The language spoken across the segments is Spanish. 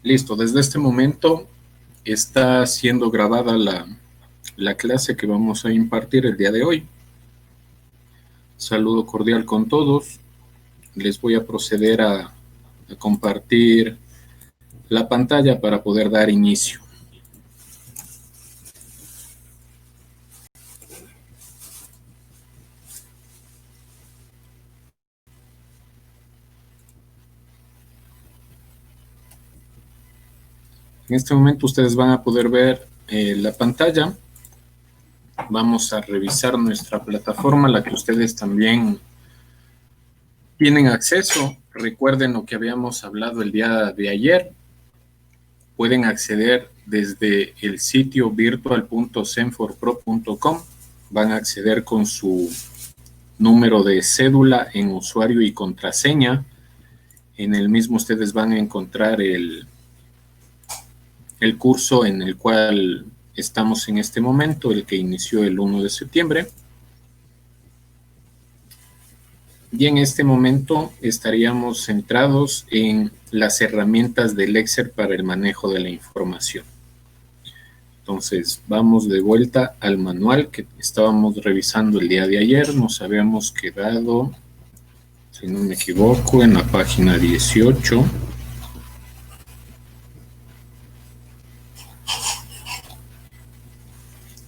Listo, desde este momento está siendo grabada la clase que vamos a impartir el día de hoy. Saludo cordial con todos. Les voy a proceder a compartir la pantalla para poder dar inicio. En este momento ustedes van a poder ver la pantalla. Vamos a revisar nuestra plataforma, la que ustedes también tienen acceso. Recuerden lo que habíamos hablado el día de ayer. Pueden acceder desde el sitio virtual.zenforpro.com. Van a acceder con su número de cédula en usuario y contraseña. En el mismo ustedes van a encontrar el curso en el cual estamos en este momento, el que inició el 1 de septiembre. Y en este momento estaríamos centrados en las herramientas del Excel para el manejo de la información. Entonces, vamos de vuelta al manual que estábamos revisando el día de ayer. Nos habíamos quedado, si no me equivoco, en la página 18.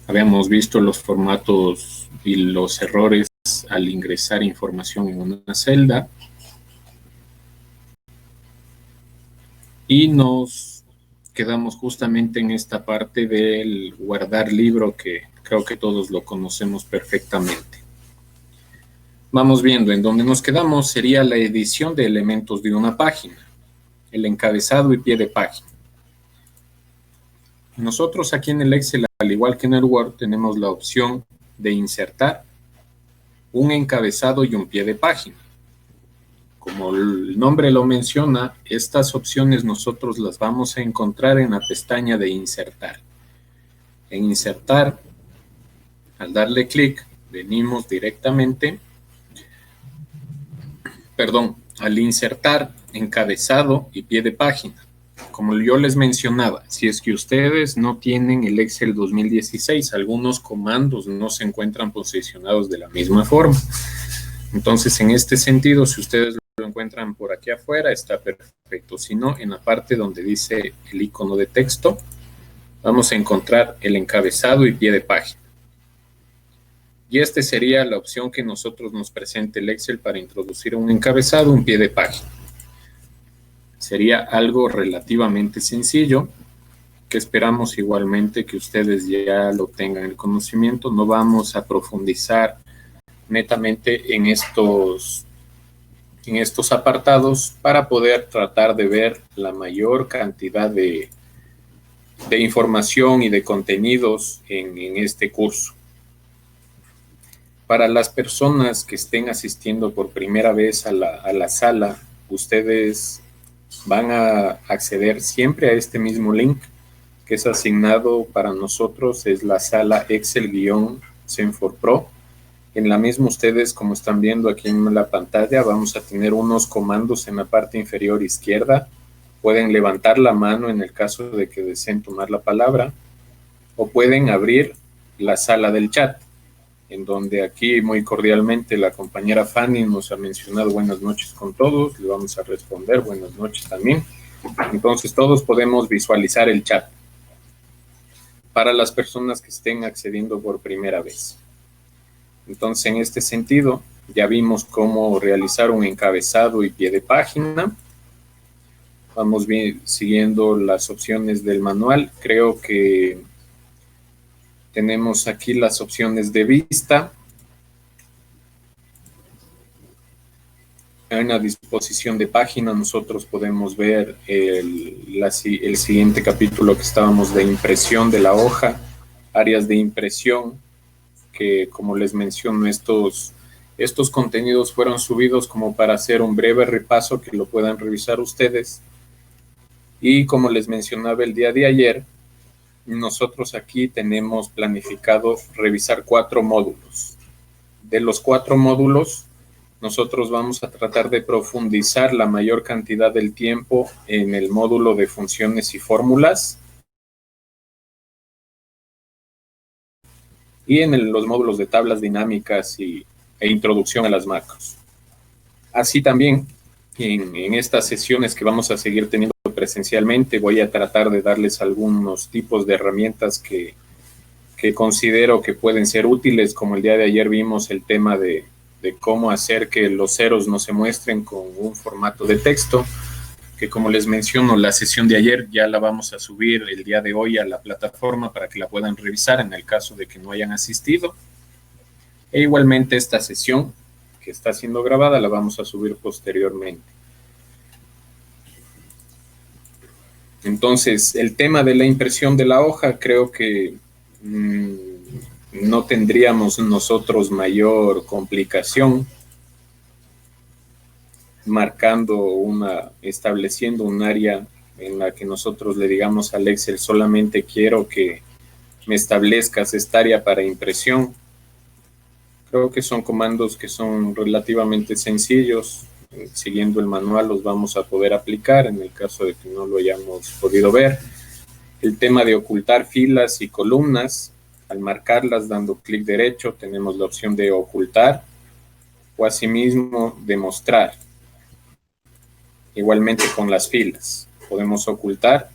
Habíamos visto los formatos y los errores al ingresar información en una celda. Y nos quedamos justamente en esta parte del guardar libro, que creo que todos lo conocemos perfectamente. Vamos viendo, en donde nos quedamos sería la edición de elementos de una página, el encabezado y pie de página. Nosotros aquí en el Excel, al igual que en el Word, tenemos la opción de insertar un encabezado y un pie de página. Como el nombre lo menciona, estas opciones nosotros las vamos a encontrar en la pestaña de insertar. En insertar, al darle clic, venimos directamente, al insertar encabezado y pie de página. Como yo les mencionaba, si es que ustedes no tienen el Excel 2016, algunos comandos no se encuentran posicionados de la misma forma. Entonces, en este sentido, si ustedes lo encuentran por aquí afuera, está perfecto. Si no, en la parte donde dice el icono de texto, vamos a encontrar el encabezado y pie de página. Y esta sería la opción que nosotros nos presenta el Excel para introducir un encabezado, un pie de página. Sería algo relativamente sencillo, que esperamos igualmente que ustedes ya lo tengan el conocimiento. No vamos a profundizar netamente en estos apartados para poder tratar de ver la mayor cantidad de información y de contenidos en este curso. Para las personas que estén asistiendo por primera vez a la sala, ustedes van a acceder siempre a este mismo link que es asignado para nosotros, es la sala Excel-Zenforpro. En la misma ustedes, como están viendo aquí en la pantalla, vamos a tener unos comandos en la parte inferior izquierda. Pueden levantar la mano en el caso de que deseen tomar la palabra, o pueden abrir la sala del chat, en donde aquí muy cordialmente la compañera Fanny nos ha mencionado buenas noches con todos. Le vamos a responder buenas noches también. Entonces todos podemos visualizar el chat para las personas que estén accediendo por primera vez. Entonces, en este sentido, ya vimos cómo realizar un encabezado y pie de página. Vamos siguiendo las opciones del manual. Creo que tenemos aquí las opciones de vista. En la disposición de página nosotros podemos ver el siguiente capítulo que estábamos de impresión de la hoja, áreas de impresión, que como les menciono, estos contenidos fueron subidos como para hacer un breve repaso que lo puedan revisar ustedes. Y como les mencionaba el día de ayer, nosotros aquí tenemos planificado revisar 4 módulos. De los 4 módulos, nosotros vamos a tratar de profundizar la mayor cantidad del tiempo en el módulo de funciones y fórmulas y en los módulos de tablas dinámicas e introducción a las macros. Así también, en estas sesiones que vamos a seguir teniendo presencialmente, voy a tratar de darles algunos tipos de herramientas que considero que pueden ser útiles, como el día de ayer vimos el tema de cómo hacer que los ceros no se muestren con un formato de texto, que como les menciono, la sesión de ayer ya la vamos a subir el día de hoy a la plataforma para que la puedan revisar en el caso de que no hayan asistido. E igualmente esta sesión que está siendo grabada la vamos a subir posteriormente. Entonces, el tema de la impresión de la hoja, creo que no tendríamos nosotros mayor complicación estableciendo un área en la que nosotros le digamos al Excel: solamente quiero que me establezcas esta área para impresión. Creo que son comandos que son relativamente sencillos. Siguiendo el manual los vamos a poder aplicar en el caso de que no lo hayamos podido ver. El tema de ocultar filas y columnas, al marcarlas dando clic derecho tenemos la opción de ocultar o asimismo de mostrar. Igualmente con las filas, podemos ocultar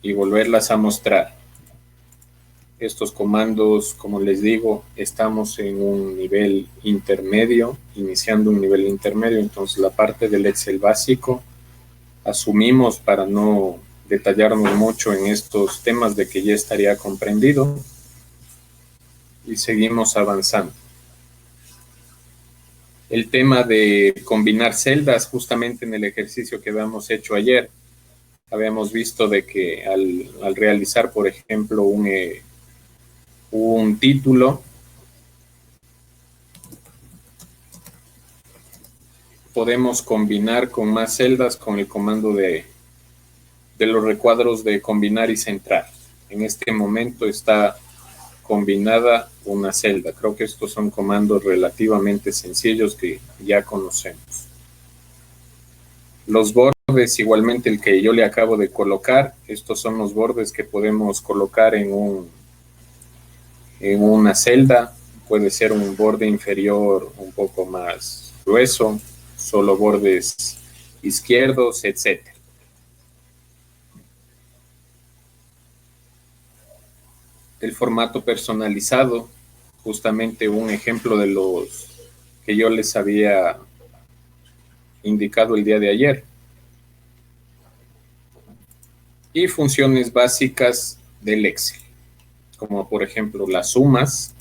y volverlas a mostrar. Estos comandos, como les digo, estamos en un nivel intermedio, iniciando un nivel intermedio, entonces la parte del Excel básico asumimos, para no detallarnos mucho en estos temas, de que ya estaría comprendido, y seguimos avanzando. El tema de combinar celdas, justamente en el ejercicio que habíamos hecho ayer, habíamos visto de que al realizar, por ejemplo, un título, podemos combinar con más celdas con el comando de los recuadros de combinar y centrar. En este momento está combinada una celda. Creo que estos son comandos relativamente sencillos que ya conocemos. Los bordes, igualmente el que yo le acabo de colocar, estos son los bordes que podemos colocar en una celda. Puede ser un borde inferior un poco más grueso, solo bordes izquierdos, etc. El formato personalizado, justamente un ejemplo de los que yo les había indicado el día de ayer. Y funciones básicas del Excel, como por ejemplo las sumas,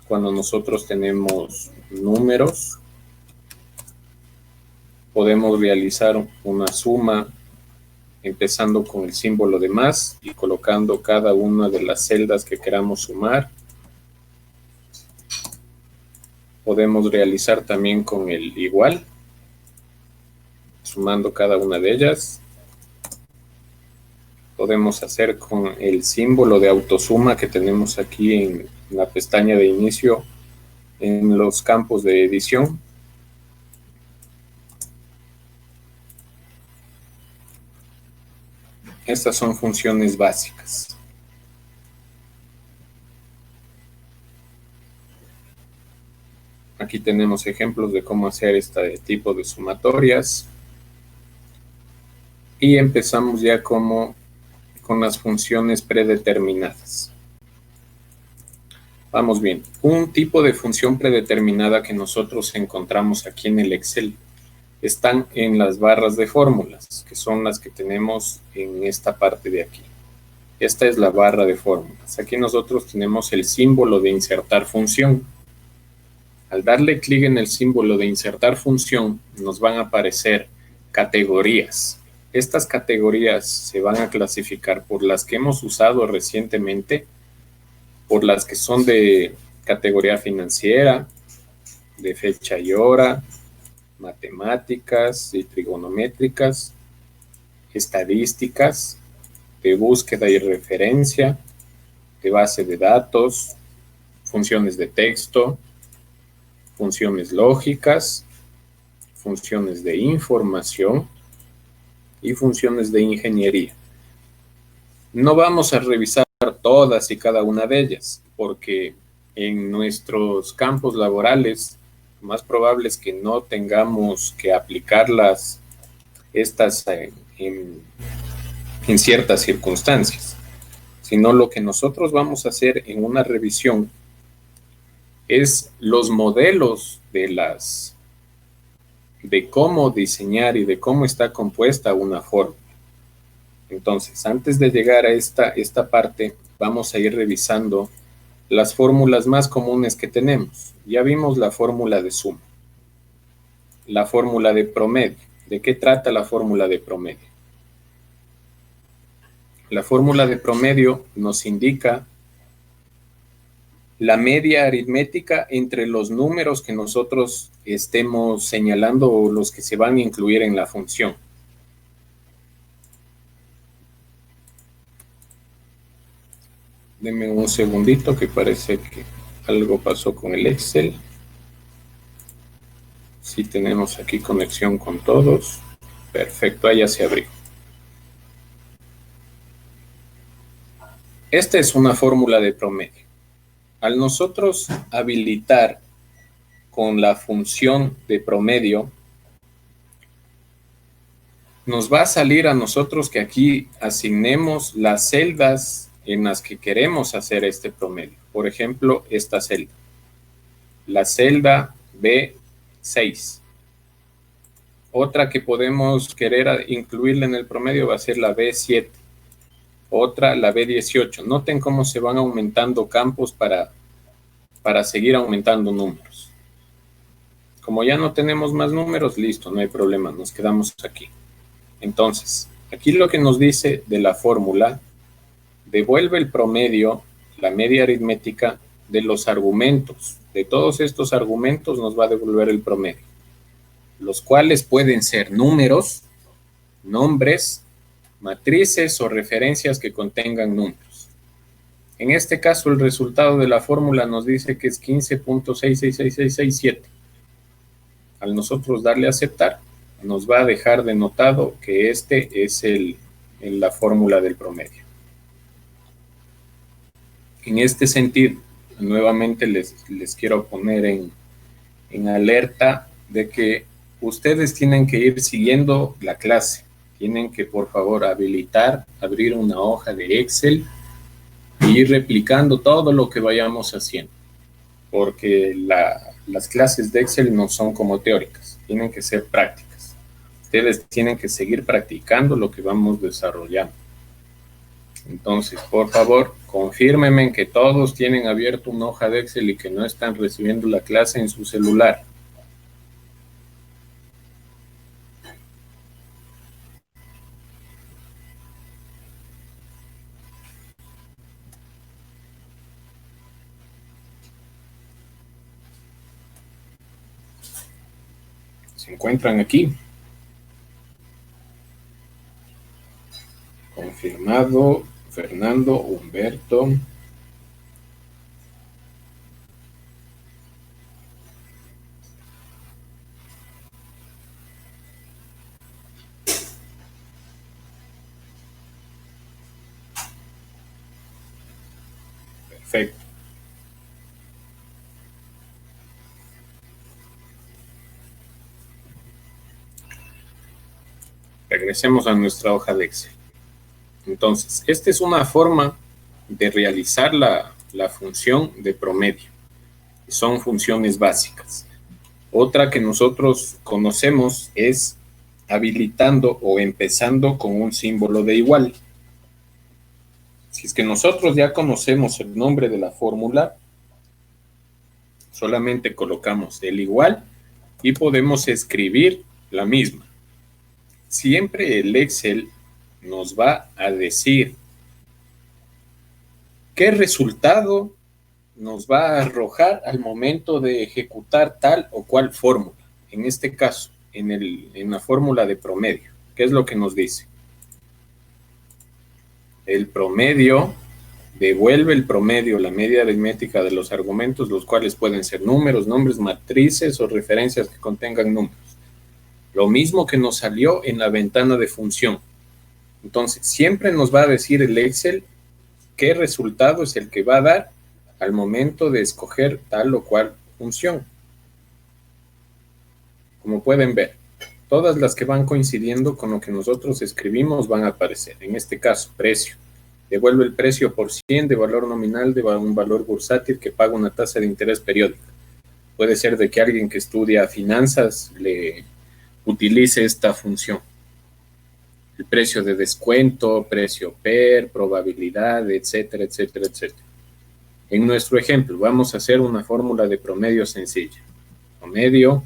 cuando nosotros tenemos números, podemos realizar una suma empezando con el símbolo de más y colocando cada una de las celdas que queramos sumar. Podemos realizar también con el igual, sumando cada una de ellas. Podemos hacer con el símbolo de autosuma que tenemos aquí en la pestaña de inicio en los campos de edición. Estas son funciones básicas. Aquí tenemos ejemplos de cómo hacer este tipo de sumatorias. Y empezamos ya con las funciones predeterminadas. Vamos bien. Un tipo de función predeterminada que nosotros encontramos aquí en el Excel están en las barras de fórmulas, que son las que tenemos en esta parte de aquí. Esta es la barra de fórmulas. Aquí nosotros tenemos el símbolo de insertar función. Al darle clic en el símbolo de insertar función, nos van a aparecer categorías. Estas categorías se van a clasificar por las que hemos usado recientemente, por las que son de categoría financiera, de fecha y hora, matemáticas y trigonométricas, estadísticas, de búsqueda y referencia, de base de datos, funciones de texto, funciones lógicas, funciones de información y funciones de ingeniería. No vamos a revisar todas y cada una de ellas, porque en nuestros campos laborales, más probable es que no tengamos que aplicarlas estas en ciertas circunstancias, sino lo que nosotros vamos a hacer en una revisión es los modelos de cómo diseñar y de cómo está compuesta una fórmula. Entonces, antes de llegar a esta parte, vamos a ir revisando las fórmulas más comunes que tenemos. Ya vimos la fórmula de suma, la fórmula de promedio. ¿De qué trata la fórmula de promedio? La fórmula de promedio nos indica la media aritmética entre los números que nosotros estemos señalando o los que se van a incluir en la función. Denme un segundito que parece que algo pasó con el Excel. Sí tenemos aquí conexión con todos. Perfecto, ahí ya se abrió. Esta es una fórmula de promedio. Al nosotros habilitar con la función de promedio, nos va a salir a nosotros que aquí asignemos las celdas en las que queremos hacer este promedio. Por ejemplo, esta celda, la celda B6. Otra que podemos querer incluirla en el promedio va a ser la B7. Otra, la B18. Noten cómo se van aumentando campos para seguir aumentando números. Como ya no tenemos más números, listo, no hay problema, nos quedamos aquí. Entonces, aquí lo que nos dice de la fórmula, devuelve el promedio, la media aritmética de los argumentos. De todos estos argumentos nos va a devolver el promedio, los cuales pueden ser números, nombres, matrices o referencias que contengan números. En este caso, el resultado de la fórmula nos dice que es 15.666667. Al nosotros darle a aceptar, nos va a dejar denotado que este es la fórmula del promedio. En este sentido, nuevamente les quiero poner en alerta de que ustedes tienen que ir siguiendo la clase. Tienen que, por favor, abrir una hoja de Excel y ir replicando todo lo que vayamos haciendo. Porque las clases de Excel no son como teóricas, tienen que ser prácticas. Ustedes tienen que seguir practicando lo que vamos desarrollando. Entonces, por favor, confírmenme que todos tienen abierto una hoja de Excel y que no están recibiendo la clase en su celular. ¿Se encuentran aquí? Confirmado, Fernando, Humberto. Perfecto. Regresemos a nuestra hoja de Excel. Entonces, esta es una forma de realizar la función de promedio. Son funciones básicas. Otra que nosotros conocemos es habilitando o empezando con un símbolo de igual. Si es que nosotros ya conocemos el nombre de la fórmula, solamente colocamos el igual y podemos escribir la misma. Siempre el Excel nos va a decir qué resultado nos va a arrojar al momento de ejecutar tal o cual fórmula. En este caso, en la fórmula de promedio, ¿qué es lo que nos dice? El promedio devuelve el promedio, la media aritmética de los argumentos, los cuales pueden ser números, nombres, matrices o referencias que contengan números. Lo mismo que nos salió en la ventana de función. Entonces, siempre nos va a decir el Excel qué resultado es el que va a dar al momento de escoger tal o cual función. Como pueden ver, todas las que van coincidiendo con lo que nosotros escribimos van a aparecer. En este caso, precio. Devuelve el precio por 100 de valor nominal de un valor bursátil que paga una tasa de interés periódica. Puede ser de que alguien que estudia finanzas le utilice esta función. El precio de descuento, precio PER, probabilidad, etcétera, etcétera, etcétera. En nuestro ejemplo, vamos a hacer una fórmula de promedio sencilla. Promedio,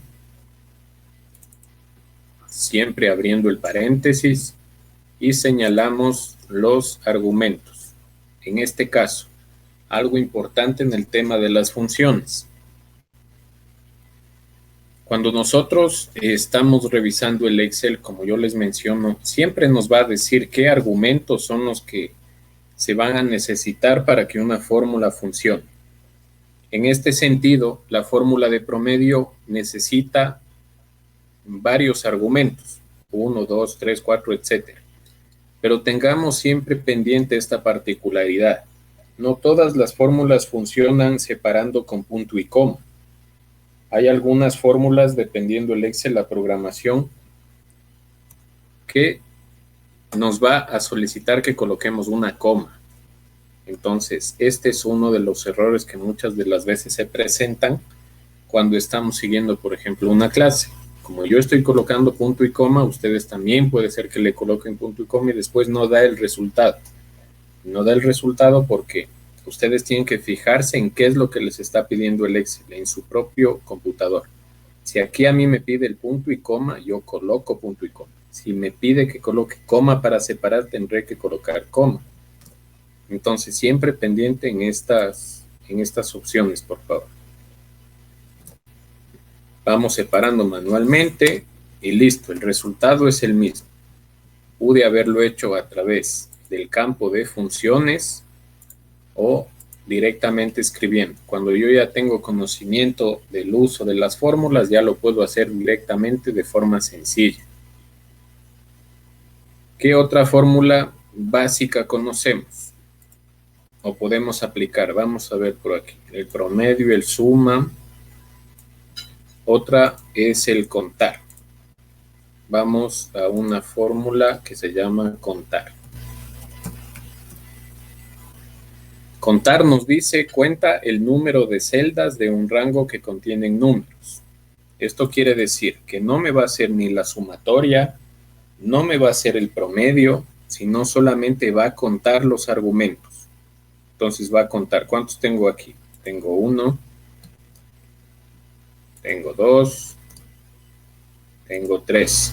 siempre abriendo el paréntesis, y señalamos los argumentos. En este caso, algo importante en el tema de las funciones. Cuando nosotros estamos revisando el Excel, como yo les menciono, siempre nos va a decir qué argumentos son los que se van a necesitar para que una fórmula funcione. En este sentido, la fórmula de promedio necesita varios argumentos, 1, 2, 3, 4, etcétera. Pero tengamos siempre pendiente esta particularidad. No todas las fórmulas funcionan separando con punto y coma. Hay algunas fórmulas, dependiendo el Excel, la programación, que nos va a solicitar que coloquemos una coma. Entonces, este es uno de los errores que muchas de las veces se presentan cuando estamos siguiendo, por ejemplo, una clase. Como yo estoy colocando punto y coma, ustedes también puede ser que le coloquen punto y coma y después no da el resultado. No da el resultado porque ustedes tienen que fijarse en qué es lo que les está pidiendo el Excel en su propio computador. Si aquí a mí me pide el punto y coma, yo coloco punto y coma. Si me pide que coloque coma para separar, tendré que colocar coma. Entonces, siempre pendiente en estas opciones, por favor. Vamos separando manualmente y listo, el resultado es el mismo. Pude haberlo hecho a través del campo de funciones o directamente escribiendo. Cuando yo ya tengo conocimiento del uso de las fórmulas, ya lo puedo hacer directamente de forma sencilla. ¿Qué otra fórmula básica conocemos o podemos aplicar? Vamos a ver por aquí. El promedio, el suma. Otra es el contar. Vamos a una fórmula que se llama contar. Contar nos dice, cuenta el número de celdas de un rango que contienen números. Esto quiere decir que no me va a hacer ni la sumatoria, no me va a hacer el promedio, sino solamente va a contar los argumentos. Entonces va a contar, ¿cuántos tengo aquí? Tengo 1, tengo 2, tengo 3.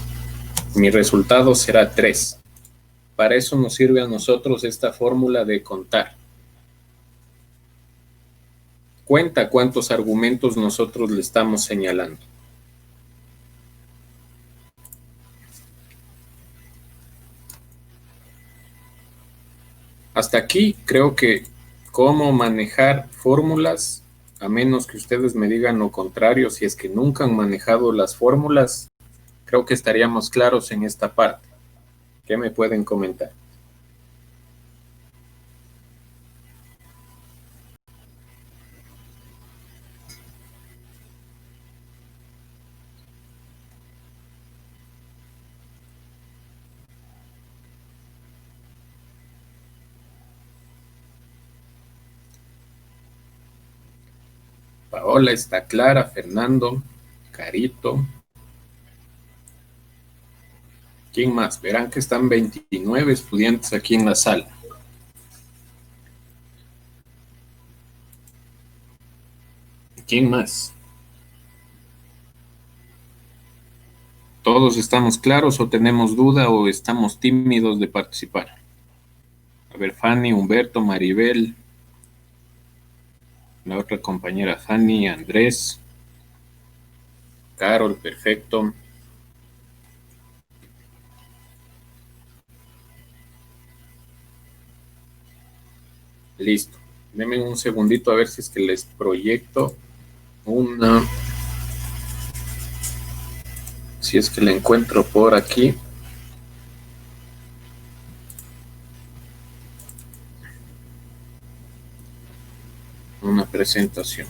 Mi resultado será 3. Para eso nos sirve a nosotros esta fórmula de contar. Cuenta cuántos argumentos nosotros le estamos señalando. Hasta aquí creo que cómo manejar fórmulas, a menos que ustedes me digan lo contrario, si es que nunca han manejado las fórmulas, creo que estaríamos claros en esta parte. ¿Qué me pueden comentar? Paola está clara, Fernando, Carito. ¿Quién más? Verán que están 29 estudiantes aquí en la sala. ¿Quién más? ¿Todos estamos claros o tenemos duda o estamos tímidos de participar? A ver, Fanny, Humberto, Maribel, la otra compañera Fanny, Andrés, Carol, perfecto. Listo. Denme un segundito a ver si es que les proyecto una. Si es que la encuentro por aquí. Una presentación.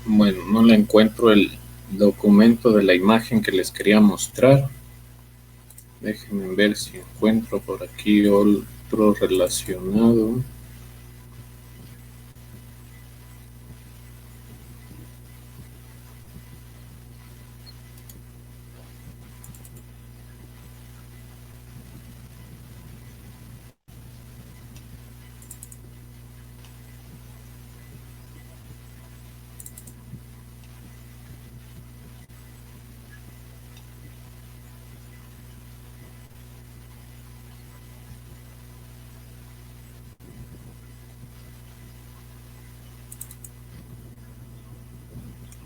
Bueno, no le encuentro el documento de la imagen que les quería mostrar. Déjenme ver si encuentro por aquí otro relacionado.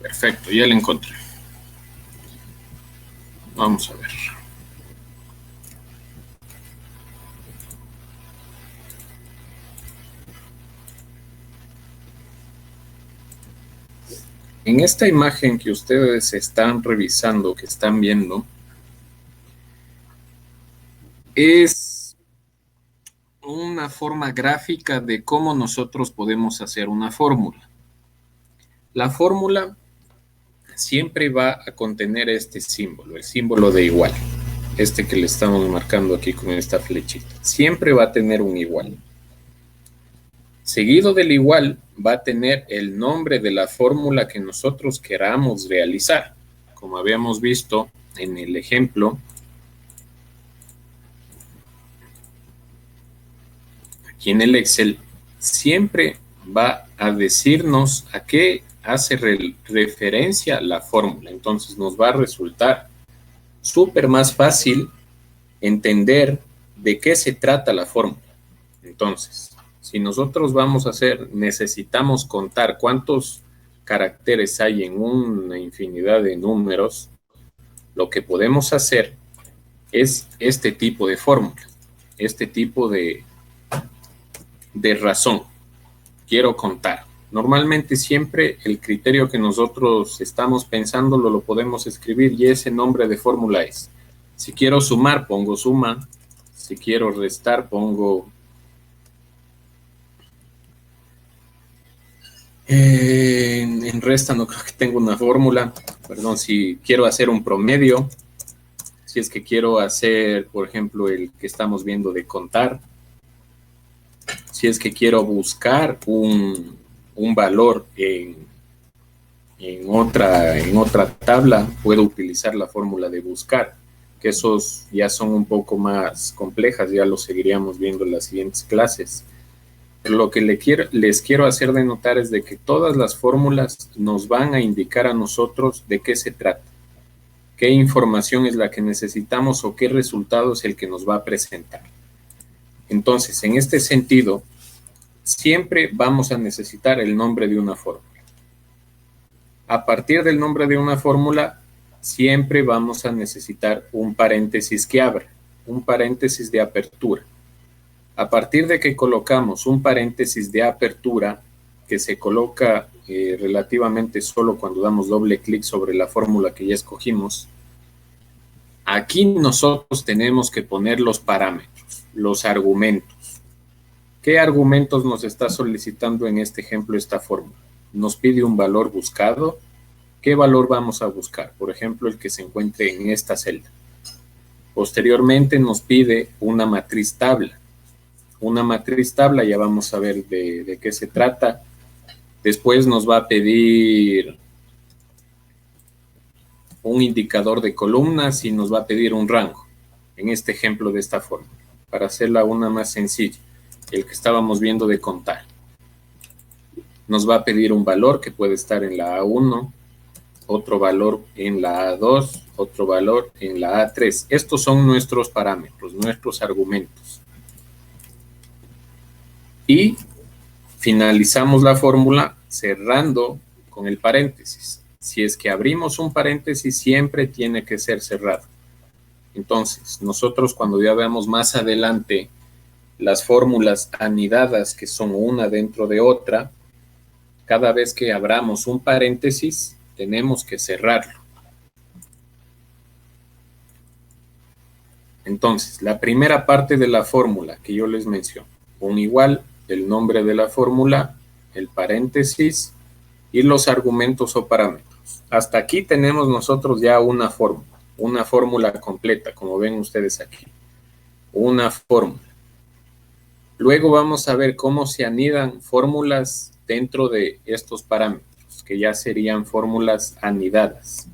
Perfecto, ya lo encontré. Vamos a ver. En esta imagen que ustedes están revisando, que están viendo, es una forma gráfica de cómo nosotros podemos hacer una fórmula. La fórmula siempre va a contener este símbolo, el símbolo de igual, este que le estamos marcando aquí con esta flechita. Siempre va a tener un igual. Seguido del igual va a tener el nombre de la fórmula que nosotros queramos realizar. Como habíamos visto en el ejemplo, aquí en el Excel, siempre va a decirnos a qué hace referencia la fórmula. Entonces nos va a resultar súper más fácil entender de qué se trata la fórmula. Entonces, si nosotros vamos a hacer, necesitamos contar cuántos caracteres hay en una infinidad de números, lo que podemos hacer es este tipo de fórmula, este tipo de razón. Quiero contar. Normalmente siempre el criterio que nosotros estamos pensando lo podemos escribir y ese nombre de fórmula es. Si quiero sumar, pongo suma. Si quiero restar, pongo... en resta no creo que tenga una fórmula. Perdón, si quiero hacer un promedio, si es que quiero hacer, por ejemplo, el que estamos viendo de contar, si es que quiero buscar un valor en otra tabla, puedo utilizar la fórmula de buscar, que esos ya son un poco más complejas, ya lo seguiríamos viendo en las siguientes clases. Pero lo que les quiero hacer de notar es de que todas las fórmulas nos van a indicar a nosotros de qué se trata, qué información es la que necesitamos o qué resultado es el que nos va a presentar. Entonces, en este sentido, siempre vamos a necesitar el nombre de una fórmula. A partir del nombre de una fórmula, siempre vamos a necesitar un paréntesis que abra, un paréntesis de apertura. A partir de que colocamos un paréntesis de apertura, que se coloca relativamente solo cuando damos doble clic sobre la fórmula que ya escogimos, aquí nosotros tenemos que poner los parámetros, los argumentos. ¿Qué argumentos nos está solicitando en este ejemplo esta fórmula? Nos pide un valor buscado. ¿Qué valor vamos a buscar? Por ejemplo, el que se encuentre en esta celda. Posteriormente nos pide una matriz tabla. Una matriz tabla, ya vamos a ver de qué se trata. Después nos va a pedir un indicador de columnas y nos va a pedir un rango. En este ejemplo de esta forma, para hacerla una más sencilla, el que estábamos viendo de contar. Nos va a pedir un valor que puede estar en la A1, otro valor en la A2, otro valor en la A3. Estos son nuestros parámetros, nuestros argumentos. Y finalizamos la fórmula cerrando con el paréntesis. Si es que abrimos un paréntesis, siempre tiene que ser cerrado. Entonces, nosotros cuando ya veamos más adelante las fórmulas anidadas, que son una dentro de otra, cada vez que abramos un paréntesis, tenemos que cerrarlo. Entonces, la primera parte de la fórmula que yo les menciono, un igual, el nombre de la fórmula, el paréntesis y los argumentos o parámetros. Hasta aquí tenemos nosotros ya una fórmula completa, como ven ustedes aquí. Una fórmula. Luego vamos a ver cómo se anidan fórmulas dentro de estos parámetros, que ya serían fórmulas anidadas.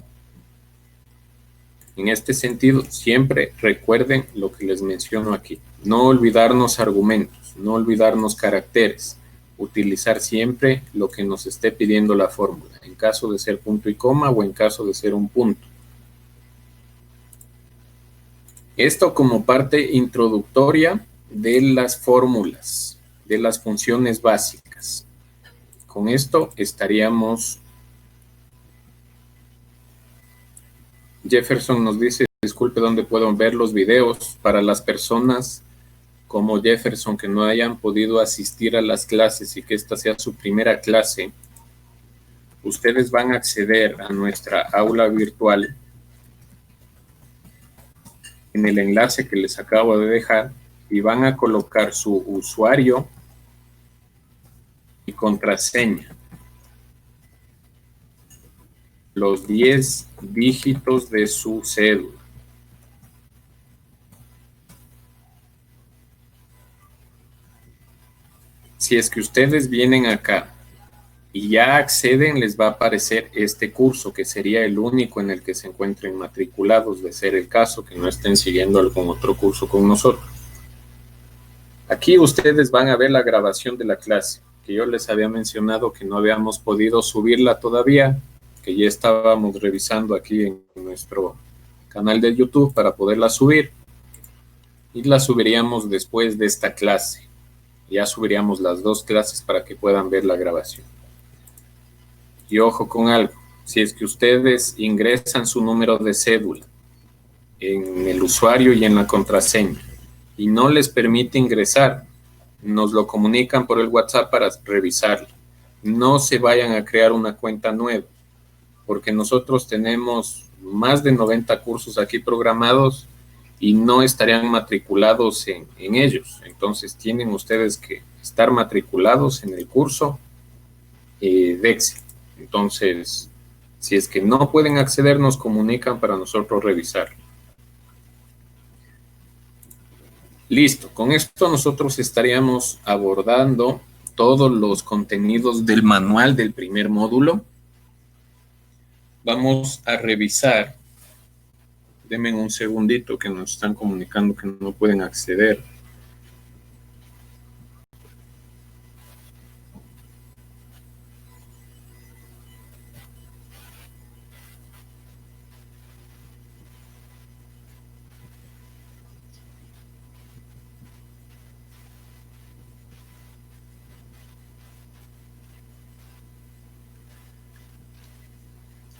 En este sentido, siempre recuerden lo que les menciono aquí. No olvidarnos argumentos, no olvidarnos caracteres. Utilizar siempre lo que nos esté pidiendo la fórmula, en caso de ser punto y coma o en caso de ser un punto. Esto como parte introductoria de las fórmulas, de las funciones básicas. Con esto estaríamos... Jefferson nos dice, disculpe, ¿dónde puedo ver los videos? Para las personas como Jefferson que no hayan podido asistir a las clases y que esta sea su primera clase, ustedes van a acceder a nuestra aula virtual en el enlace que les acabo de dejar y van a colocar su usuario y contraseña. Los 10 dígitos de su cédula. Si es que ustedes vienen acá y ya acceden, les va a aparecer este curso, que sería el único en el que se encuentren matriculados, de ser el caso que no estén siguiendo algún otro curso con nosotros. Aquí ustedes van a ver la grabación de la clase, que yo les había mencionado que no habíamos podido subirla todavía, que ya estábamos revisando aquí en nuestro canal de YouTube para poderla subir, y la subiríamos después de esta clase. Ya subiríamos las dos clases para que puedan ver la grabación. Y ojo con algo, si es que ustedes ingresan su número de cédula en el usuario y en la contraseña y no les permite ingresar, nos lo comunican por el WhatsApp para revisarlo. No se vayan a crear una cuenta nueva, porque nosotros tenemos más de 90 cursos aquí programados y no estarían matriculados en ellos. Entonces tienen ustedes que estar matriculados en el curso de Excel. Entonces, si es que no pueden acceder, nos comunican para nosotros revisar. Listo, con esto nosotros estaríamos abordando todos los contenidos del manual del primer módulo. Vamos a revisar. Denme un segundito que nos están comunicando que no pueden acceder.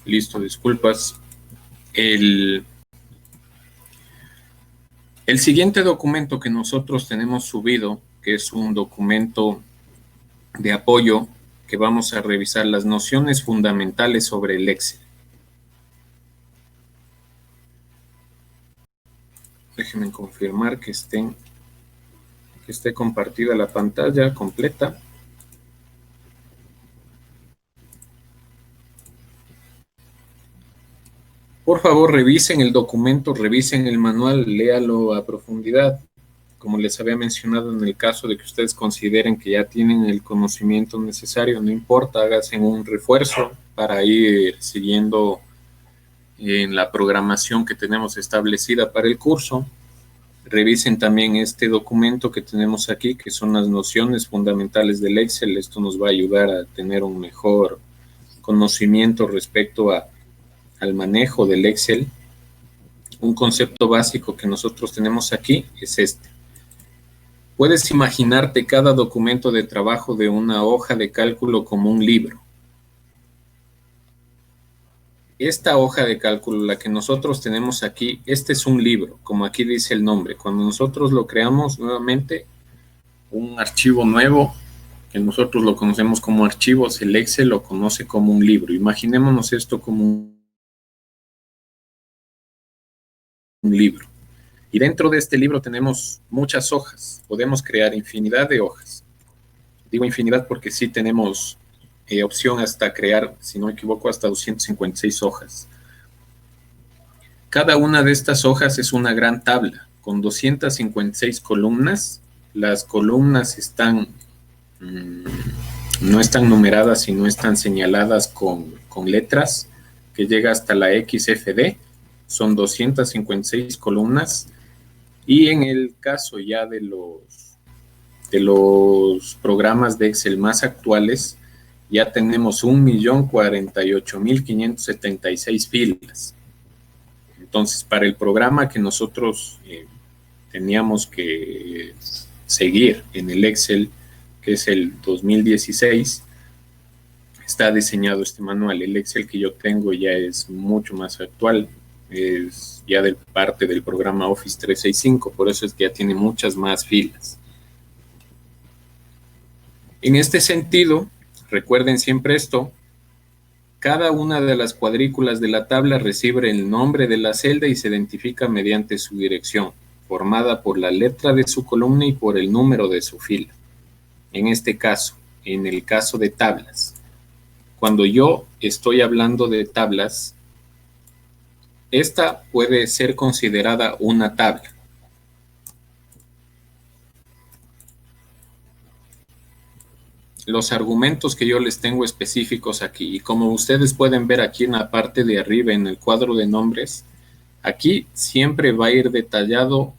Listo, disculpas. El siguiente documento que nosotros tenemos subido, que es un documento de apoyo, que vamos a revisar las nociones fundamentales sobre el Excel. Déjenme confirmar que esté compartida la pantalla completa. Por favor, revisen el documento, revisen el manual, léalo a profundidad. Como les había mencionado, en el caso de que ustedes consideren que ya tienen el conocimiento necesario, no importa, háganse un refuerzo para ir siguiendo en la programación que tenemos establecida para el curso. Revisen también este documento que tenemos aquí, que son las nociones fundamentales del Excel. Esto nos va a ayudar a tener un mejor conocimiento respecto al manejo del Excel. Un concepto básico que nosotros tenemos aquí es este. Puedes imaginarte cada documento de trabajo de una hoja de cálculo como un libro. Esta hoja de cálculo, la que nosotros tenemos aquí, este es un libro, como aquí dice el nombre. Cuando nosotros lo creamos nuevamente, un archivo nuevo, que nosotros lo conocemos como archivos, el Excel lo conoce como un libro. Imaginémonos esto como un libro. Y dentro de este libro tenemos muchas hojas. Podemos crear infinidad de hojas. Digo infinidad porque sí tenemos opción hasta crear, si no me equivoco, hasta 256 hojas. Cada una de estas hojas es una gran tabla con 256 columnas. Las columnas no están numeradas y no están señaladas con letras, que llega hasta la XFD. Son 256 columnas. Y en el caso ya de los programas de Excel más actuales, ya tenemos 1.048.576 filas. Entonces, para el programa que nosotros teníamos que seguir en el Excel, que es el 2016, está diseñado este manual. El Excel que yo tengo ya es mucho más actual, es ya de parte del programa Office 365, por eso es que ya tiene muchas más filas. En este sentido, recuerden siempre esto, cada una de las cuadrículas de la tabla recibe el nombre de la celda y se identifica mediante su dirección, formada por la letra de su columna y por el número de su fila. En este caso, en el caso de tablas, cuando yo estoy hablando de tablas, esta puede ser considerada una tabla. Los argumentos que yo les tengo específicos aquí, y como ustedes pueden ver aquí en la parte de arriba en el cuadro de nombres, aquí siempre va a ir detallado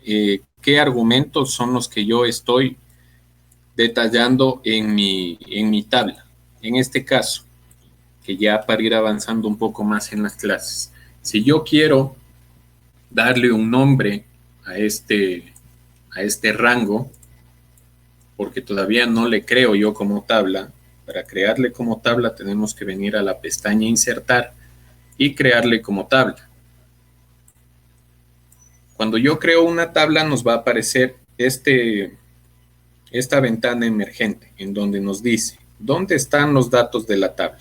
qué argumentos son los que yo estoy detallando en mi tabla. En este caso, que ya para ir avanzando un poco más en las clases, si yo quiero darle un nombre a este rango, porque todavía no le creo yo como tabla, para crearle como tabla tenemos que venir a la pestaña Insertar y crearle como tabla. Cuando yo creo una tabla nos va a aparecer esta ventana emergente en donde nos dice, ¿dónde están los datos de la tabla?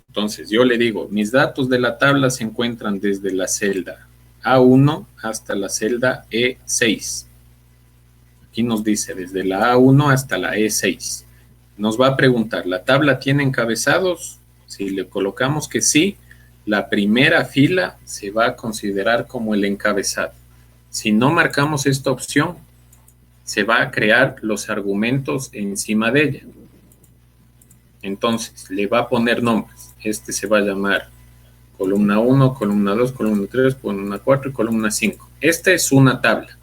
Entonces yo le digo, mis datos de la tabla se encuentran desde la celda A1 hasta la celda E6. Aquí nos dice desde la A1 hasta la E6. Nos va a preguntar, ¿la tabla tiene encabezados? Si le colocamos que sí, la primera fila se va a considerar como el encabezado. Si no marcamos esta opción, se va a crear los argumentos encima de ella. Entonces, le va a poner nombres. Este se va a llamar columna 1, columna 2, columna 3, columna 4 y columna 5. Esta es una tabla.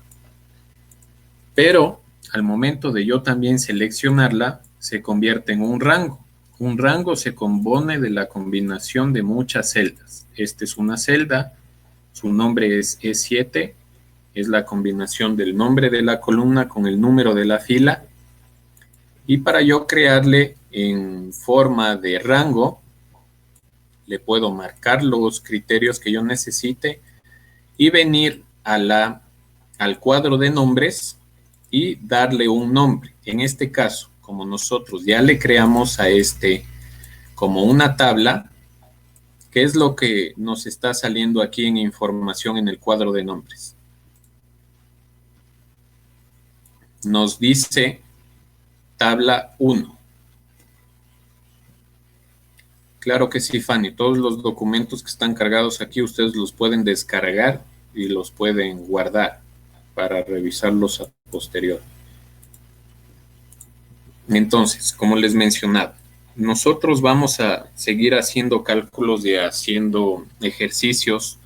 Pero al momento de yo también seleccionarla, se convierte en un rango. Un rango se compone de la combinación de muchas celdas. Esta es una celda, su nombre es E7, es la combinación del nombre de la columna con el número de la fila. Y para yo crearle en forma de rango, le puedo marcar los criterios que yo necesite y venir al cuadro de nombres y darle un nombre. En este caso, como nosotros ya le creamos a este como una tabla, ¿qué es lo que nos está saliendo aquí en información en el cuadro de nombres? Nos dice tabla 1. Claro que sí, Fanny. Todos los documentos que están cargados aquí, ustedes los pueden descargar y los pueden guardar para revisarlos a posterior. Entonces, como les mencionaba, nosotros vamos a seguir haciendo cálculos y haciendo ejercicios,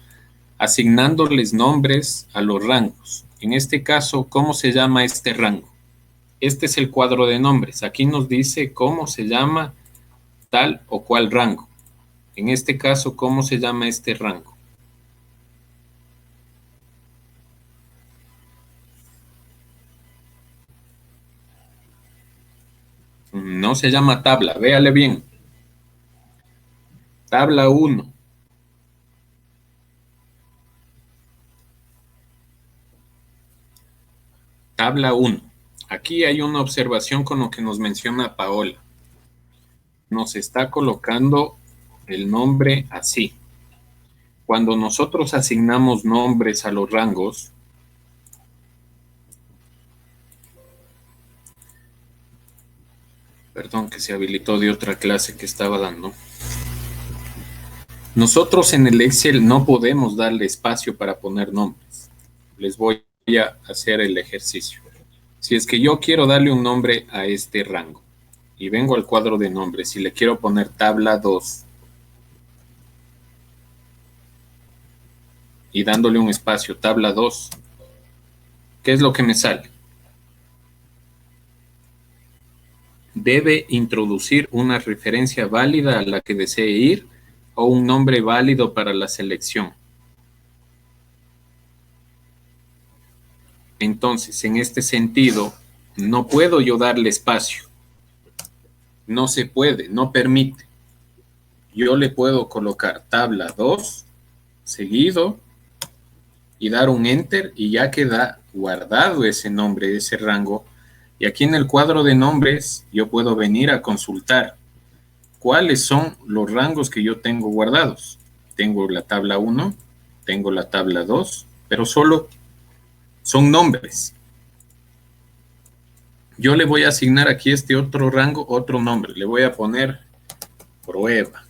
asignándoles nombres a los rangos. En este caso, ¿cómo se llama este rango? Este es el cuadro de nombres. Aquí nos dice cómo se llama tal o cual rango. En este caso, ¿cómo se llama este rango? No se llama tabla, véale bien. Tabla 1. Tabla 1. Aquí hay una observación con lo que nos menciona Paola. Nos está colocando el nombre así. Cuando nosotros asignamos nombres a los rangos, perdón que se habilitó de otra clase que estaba dando. Nosotros en el Excel no podemos darle espacio para poner nombres. Les voy a hacer el ejercicio. Si es que yo quiero darle un nombre a este rango y vengo al cuadro de nombres y le quiero poner tabla 2 y dándole un espacio tabla 2, ¿qué es lo que me sale? Debe introducir una referencia válida a la que desee ir o un nombre válido para la selección. Entonces, en este sentido, no puedo yo darle espacio. No se puede, no permite. Yo le puedo colocar tabla 2 seguido y dar un enter y ya queda guardado ese nombre, ese rango. Y aquí en el cuadro de nombres yo puedo venir a consultar cuáles son los rangos que yo tengo guardados. Tengo la tabla 1, tengo la tabla 2, pero solo son nombres. Yo le voy a asignar aquí este otro rango, otro nombre. Le voy a poner prueba.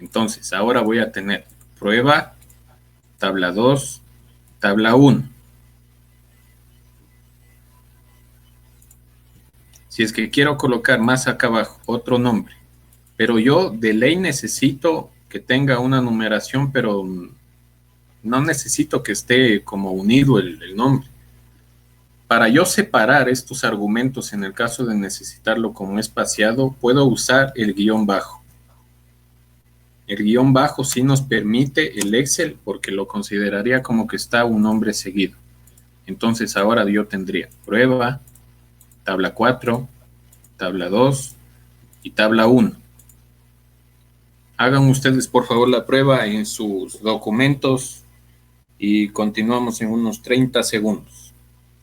Entonces, ahora voy a tener prueba, tabla 2, tabla 1. Si es que quiero colocar más acá abajo otro nombre, pero yo de ley necesito que tenga una numeración, pero no necesito que esté como unido el nombre. Para yo separar estos argumentos en el caso de necesitarlo como espaciado, puedo usar el guión bajo. El guión bajo sí nos permite el Excel porque lo consideraría como que está un nombre seguido. Entonces ahora yo tendría prueba, tabla 4, tabla 2 y tabla 1. Hagan ustedes por favor la prueba en sus documentos y continuamos en unos 30 segundos.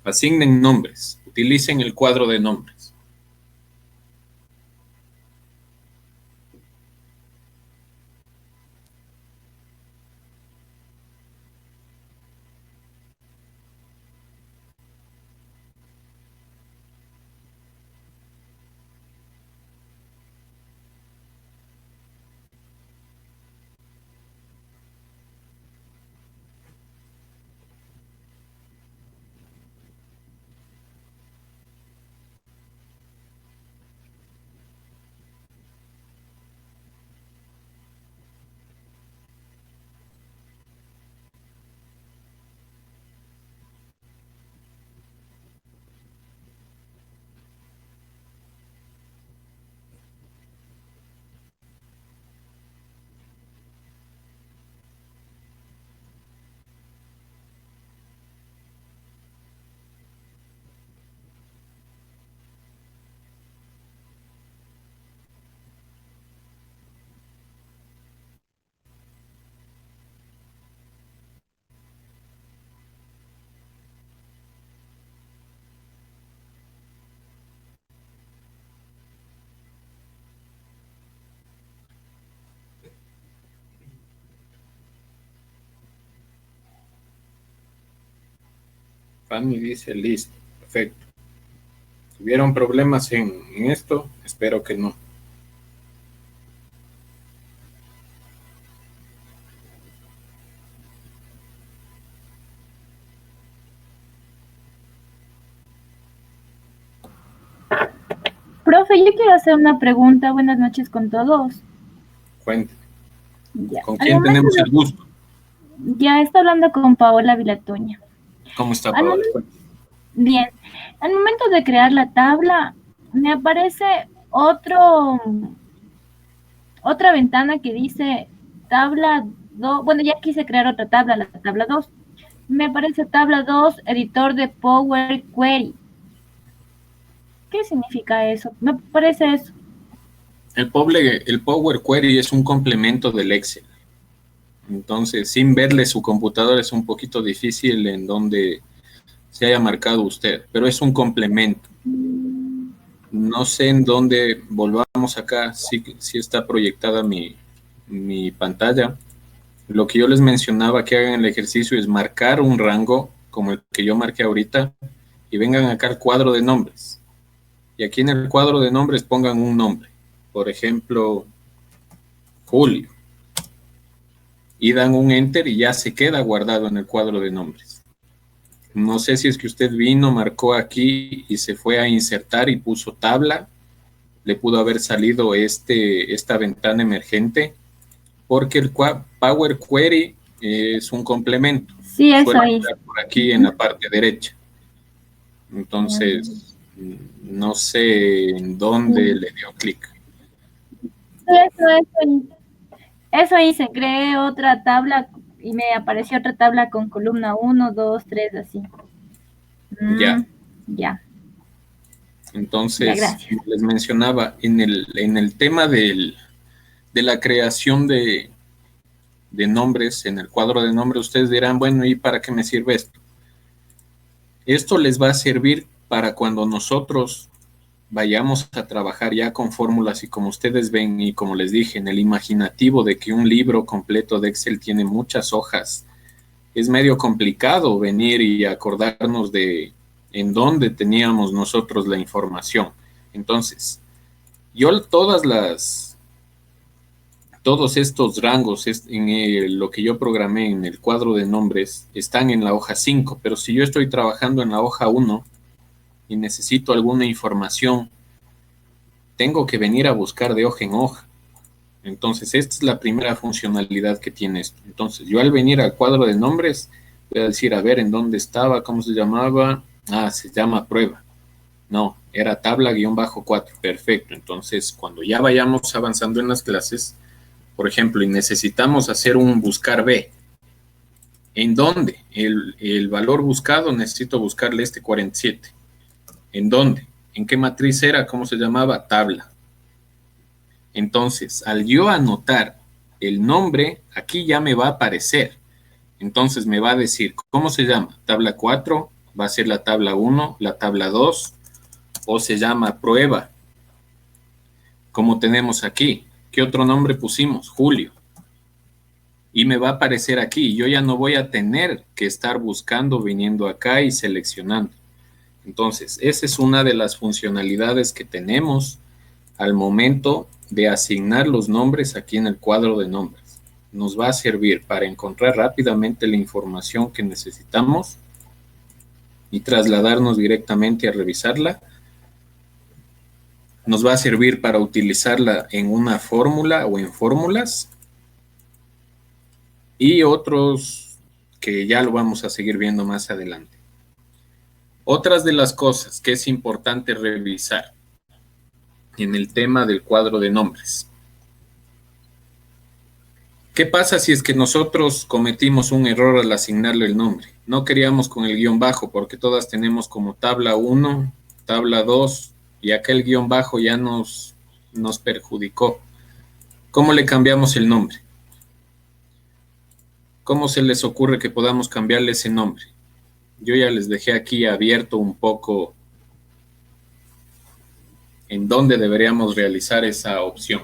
Asignen nombres, utilicen el cuadro de nombres. Fanny dice listo, perfecto. ¿Tuvieron problemas en esto? Espero que no. Profe, yo quiero hacer una pregunta. Buenas noches con todos. Cuente. Ya. ¿Con quién tenemos el gusto? Ya está hablando con Paola Vilatuña. ¿Cómo está, Paola? Bien. Al momento de crear la tabla, me aparece otra ventana que dice tabla 2. Bueno, ya quise crear otra tabla, la tabla 2. Me aparece tabla 2, editor de Power Query. ¿Qué significa eso? Me parece eso. El Power Query es un complemento del Excel. Entonces, sin verle su computadora es un poquito difícil en donde se haya marcado usted, pero es un complemento. No sé en dónde, volvamos acá, si está proyectada mi pantalla. Lo que yo les mencionaba que hagan el ejercicio es marcar un rango, como el que yo marqué ahorita, y vengan acá al cuadro de nombres. Y aquí en el cuadro de nombres pongan un nombre. Por ejemplo, Julio. Y dan un enter y ya se queda guardado en el cuadro de nombres. No sé si es que usted vino, marcó aquí y se fue a insertar y puso tabla. Le pudo haber salido esta ventana emergente porque el Power Query es un complemento. Sí, eso suele es. estar por aquí en la parte derecha. Entonces, no sé en dónde le dio clic. Eso hice, creé otra tabla y me apareció otra tabla con columna 1, 2, 3, así. Ya. Ya. Entonces, Ya, gracias. les mencionaba, en el tema de la creación de nombres, en el cuadro de nombres, ustedes dirán, bueno, ¿y para qué me sirve esto? Esto les va a servir para cuando nosotros vayamos a trabajar ya con fórmulas y como ustedes ven y como les dije, en el imaginativo de que un libro completo de Excel tiene muchas hojas, es medio complicado venir y acordarnos de en dónde teníamos nosotros la información. Entonces, yo todos estos rangos en lo que yo programé en el cuadro de nombres están en la hoja 5, pero si yo estoy trabajando en la hoja 1 y necesito alguna información, tengo que venir a buscar de hoja en hoja. Entonces, esta es la primera funcionalidad que tiene esto. Entonces, yo al venir al cuadro de nombres, voy a decir, a ver, ¿en dónde estaba? ¿Cómo se llamaba? Ah, se llama prueba. No, era tabla-4. Perfecto. Entonces, cuando ya vayamos avanzando en las clases, por ejemplo, y necesitamos hacer un buscar B, ¿en dónde? El valor buscado, necesito buscarle este 47. ¿En dónde? ¿En qué matriz era? ¿Cómo se llamaba? Tabla. Entonces, al yo anotar el nombre, aquí ya me va a aparecer. Entonces me va a decir, ¿cómo se llama? Tabla 4, va a ser la tabla 1, la tabla 2, o se llama prueba, como tenemos aquí. ¿Qué otro nombre pusimos? Julio. Y me va a aparecer aquí. Yo ya no voy a tener que estar buscando, viniendo acá y seleccionando. Entonces, esa es una de las funcionalidades que tenemos al momento de asignar los nombres aquí en el cuadro de nombres. Nos va a servir para encontrar rápidamente la información que necesitamos y trasladarnos directamente a revisarla. Nos va a servir para utilizarla en una fórmula o en fórmulas y otros que ya lo vamos a seguir viendo más adelante. Otras de las cosas que es importante revisar en el tema del cuadro de nombres. ¿Qué pasa si es que nosotros cometimos un error al asignarle el nombre? No queríamos con el guión bajo porque todas tenemos como tabla 1, tabla 2 y acá el guión bajo ya nos perjudicó. ¿Cómo le cambiamos el nombre? ¿Cómo se les ocurre que podamos cambiarle ese nombre? Yo ya les dejé aquí abierto un poco en dónde deberíamos realizar esa opción.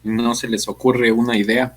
¿No se les ocurre una idea?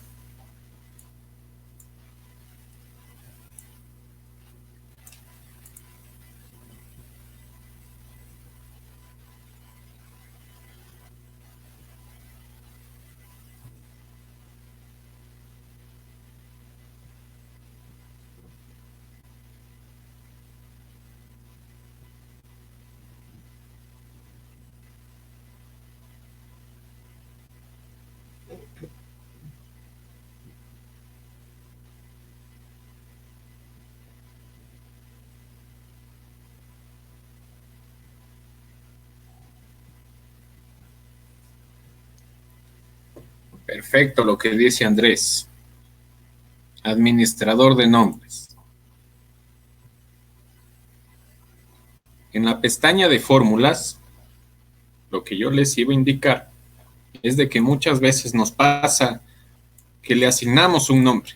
Perfecto, lo que dice Andrés. Administrador de nombres. En la pestaña de fórmulas, lo que yo les iba a indicar es de que muchas veces nos pasa que le asignamos un nombre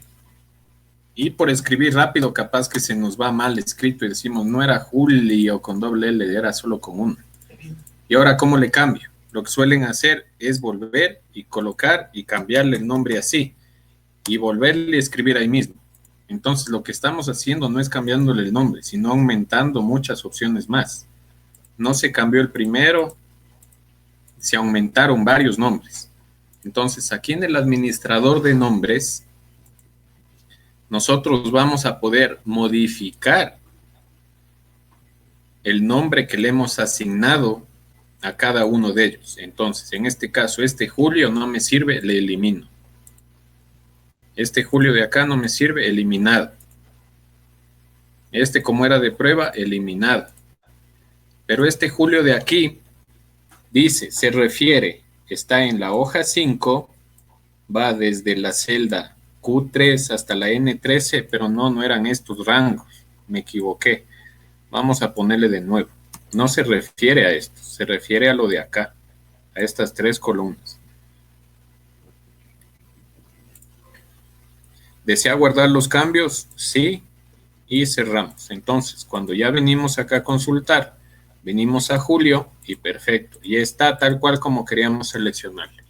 y por escribir rápido capaz que se nos va mal escrito y decimos no era Julio con doble L, era solo con uno. Y ahora, ¿cómo le cambio? Lo que suelen hacer es volver y colocar y cambiarle el nombre así y volverle a escribir ahí mismo. Entonces, lo que estamos haciendo no es cambiándole el nombre, sino aumentando muchas opciones más. No se cambió el primero, se aumentaron varios nombres. Entonces, aquí en el administrador de nombres, nosotros vamos a poder modificar el nombre que le hemos asignado a cada uno de ellos. Entonces, en este caso, este Julio no me sirve, le elimino. Este Julio de acá no me sirve, eliminado. Este, como era de prueba, eliminado. Pero este Julio de aquí dice, se refiere, está en la hoja 5, va desde la celda Q3 hasta la N13, pero no eran estos rangos, me equivoqué. Vamos a ponerle de nuevo. No se refiere a esto, se refiere a lo de acá, a estas 3 columnas. ¿Desea guardar los cambios? Sí, y cerramos. Entonces, cuando ya venimos acá a consultar, venimos a Julio y perfecto, y está tal cual como queríamos seleccionarle.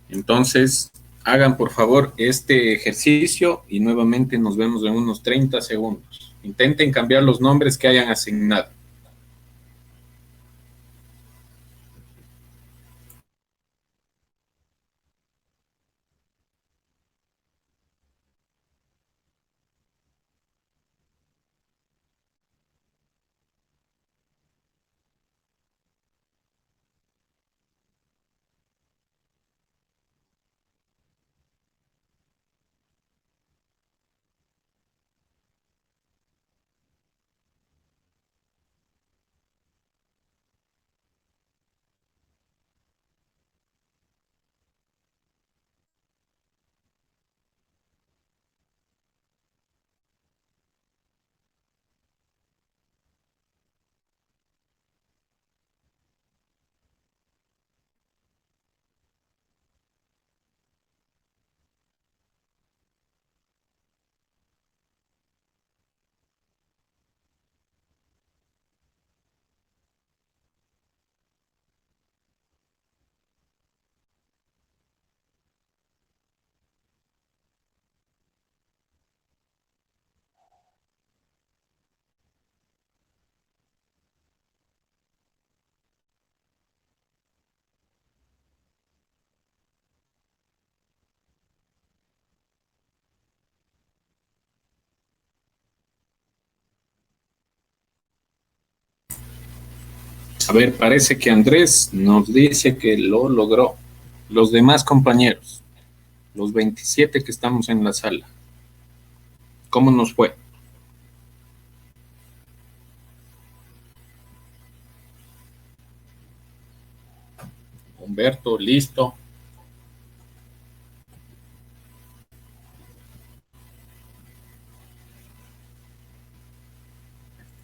Entonces, hagan por favor este ejercicio y nuevamente nos vemos en unos 30 segundos. Intenten cambiar los nombres que hayan asignado. A ver, parece que Andrés nos dice que lo logró. Los demás compañeros, los 27 que estamos en la sala, ¿cómo nos fue? Humberto, listo.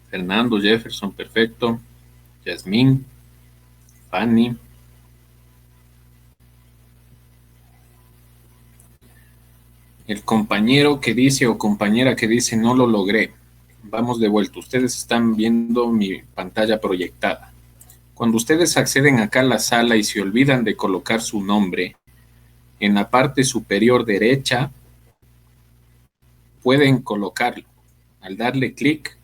Fernando, Jefferson, perfecto. Yasmín, Fanny. El compañero que dice o compañera que dice no lo logré. Vamos de vuelta. Ustedes están viendo mi pantalla proyectada. Cuando ustedes acceden acá a la sala y se olvidan de colocar su nombre, en la parte superior derecha pueden colocarlo. Al darle clic,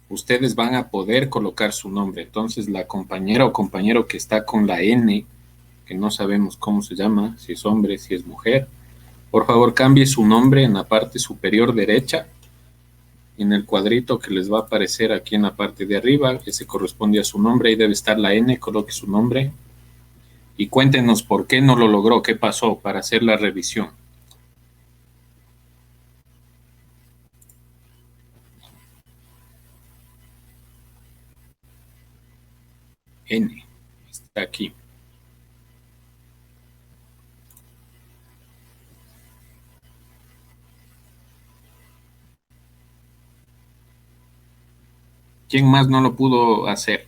ustedes van a poder colocar su nombre. Entonces la compañera o compañero que está con la N, que no sabemos cómo se llama, si es hombre, si es mujer, por favor cambie su nombre en la parte superior derecha, en el cuadrito que les va a aparecer aquí en la parte de arriba, que se corresponde a su nombre, ahí debe estar la N, coloque su nombre y cuéntenos por qué no lo logró, qué pasó para hacer la revisión. N, está aquí. ¿Quién más no lo pudo hacer?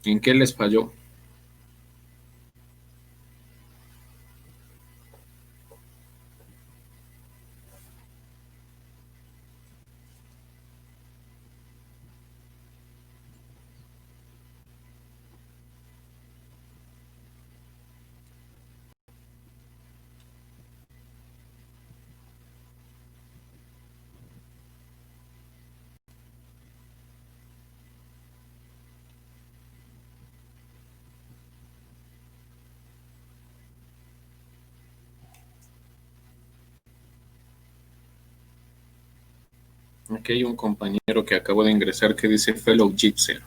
¿En qué les falló? Aquí hay un compañero que acabo de ingresar que dice Fellow Gypser.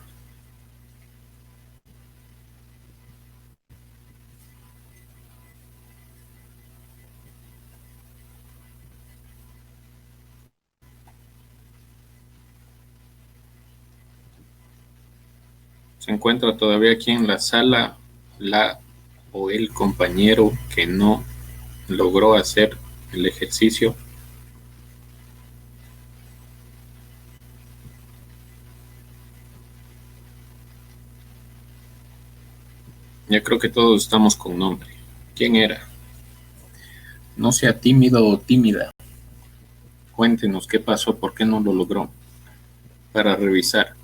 Se encuentra todavía aquí en la sala la o el compañero que no logró hacer el ejercicio. Ya creo que todos estamos con nombre. ¿Quién era? No sea tímido o tímida. Cuéntenos qué pasó, por qué no lo logró. Para revisar.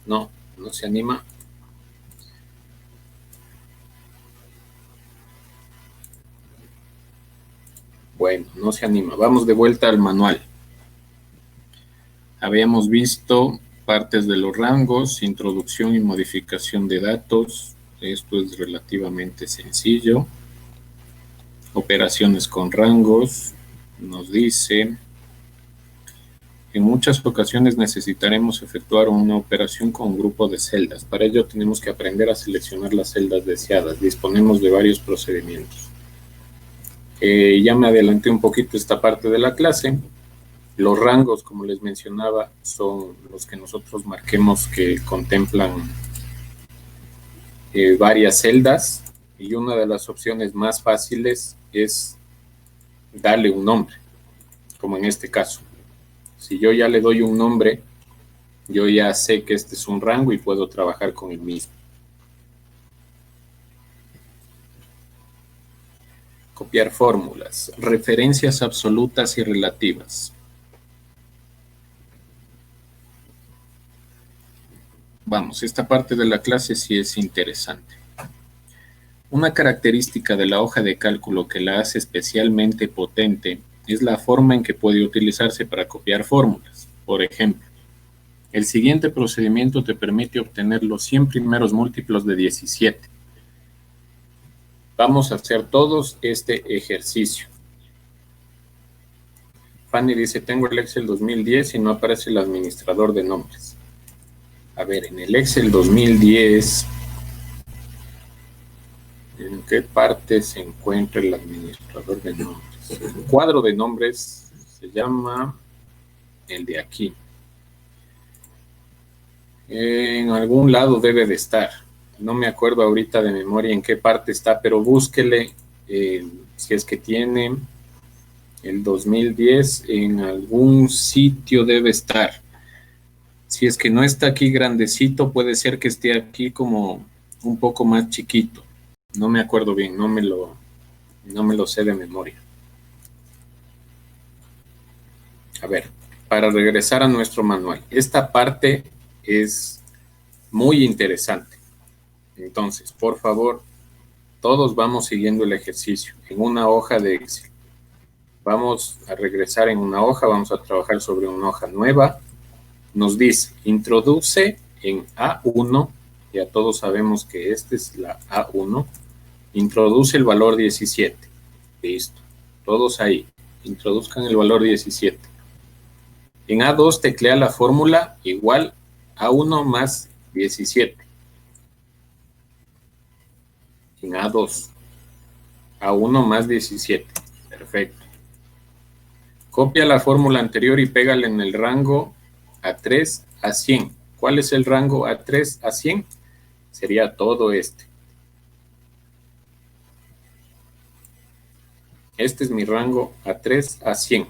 No, no se anima. Bueno, no se anima. Vamos de vuelta al manual. Habíamos visto partes de los rangos, introducción y modificación de datos. Esto es relativamente sencillo. Operaciones con rangos. Nos dice, en muchas ocasiones necesitaremos efectuar una operación con un grupo de celdas. Para ello tenemos que aprender a seleccionar las celdas deseadas. Disponemos de varios procedimientos. Ya me adelanté un poquito esta parte de la clase. Los rangos, como les mencionaba, son los que nosotros marquemos que contemplan varias celdas, y una de las opciones más fáciles es darle un nombre, como en este caso. Si yo ya le doy un nombre, yo ya sé que este es un rango y puedo trabajar con el mismo. Copiar fórmulas, referencias absolutas y relativas. Vamos, esta parte de la clase sí es interesante. Una característica de la hoja de cálculo que la hace especialmente potente es la forma en que puede utilizarse para copiar fórmulas. Por ejemplo, El siguiente procedimiento te permite obtener los 100 primeros múltiplos de 17. Vamos a hacer todos este ejercicio. Fanny dice, tengo el Excel 2010 y no aparece el administrador de nombres. A ver, en el Excel 2010, ¿en qué parte se encuentra el administrador de nombres? El cuadro de nombres se llama el de aquí. En algún lado debe de estar. No me acuerdo ahorita de memoria en qué parte está, pero búsquele si es que tiene el 2010, en algún sitio debe estar. Si es que no está aquí grandecito, puede ser que esté aquí como un poco más chiquito. No me acuerdo bien, no me lo sé de memoria. A ver, para regresar a nuestro manual. Esta parte es muy interesante. Entonces, por favor, todos vamos siguiendo el ejercicio en una hoja de Excel. Vamos a regresar en una hoja, vamos a trabajar sobre una hoja nueva. Nos dice, introduce en A1, ya todos sabemos que esta es la A1, introduce el valor 17. Listo, todos ahí, introduzcan el valor 17. En A2 teclea la fórmula igual A1 más 17. En A2, A1 más 17, perfecto. Copia la fórmula anterior y pégala en el rango A3 a 100. ¿Cuál es el rango A3 a 100? Sería todo este. Este es mi rango A3 a 100.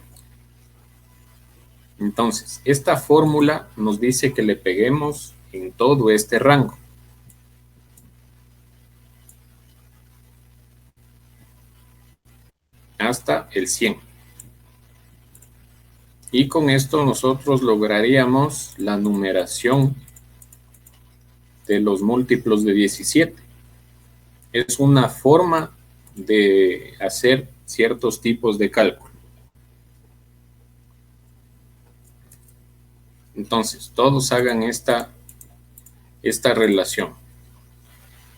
Entonces, esta fórmula nos dice que le peguemos en todo este rango. Hasta el 100. Y con esto nosotros lograríamos la numeración de los múltiplos de 17. Es una forma de hacer ciertos tipos de cálculo. Entonces, todos hagan esta relación.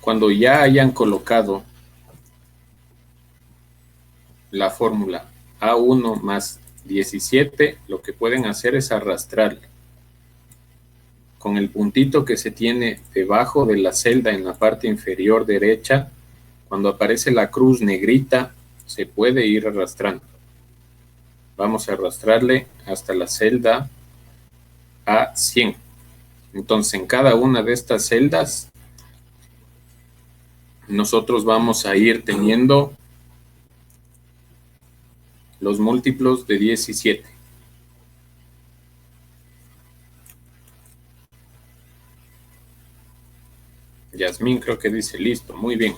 Cuando ya hayan colocado la fórmula A1 más 17, lo que pueden hacer es arrastrarle. Con el puntito que se tiene debajo de la celda en la parte inferior derecha, cuando aparece la cruz negrita, se puede ir arrastrando. Vamos a arrastrarle hasta la celda A100. Entonces, en cada una de estas celdas, nosotros vamos a ir teniendo los múltiplos de 17. Yasmín creo que dice listo, muy bien.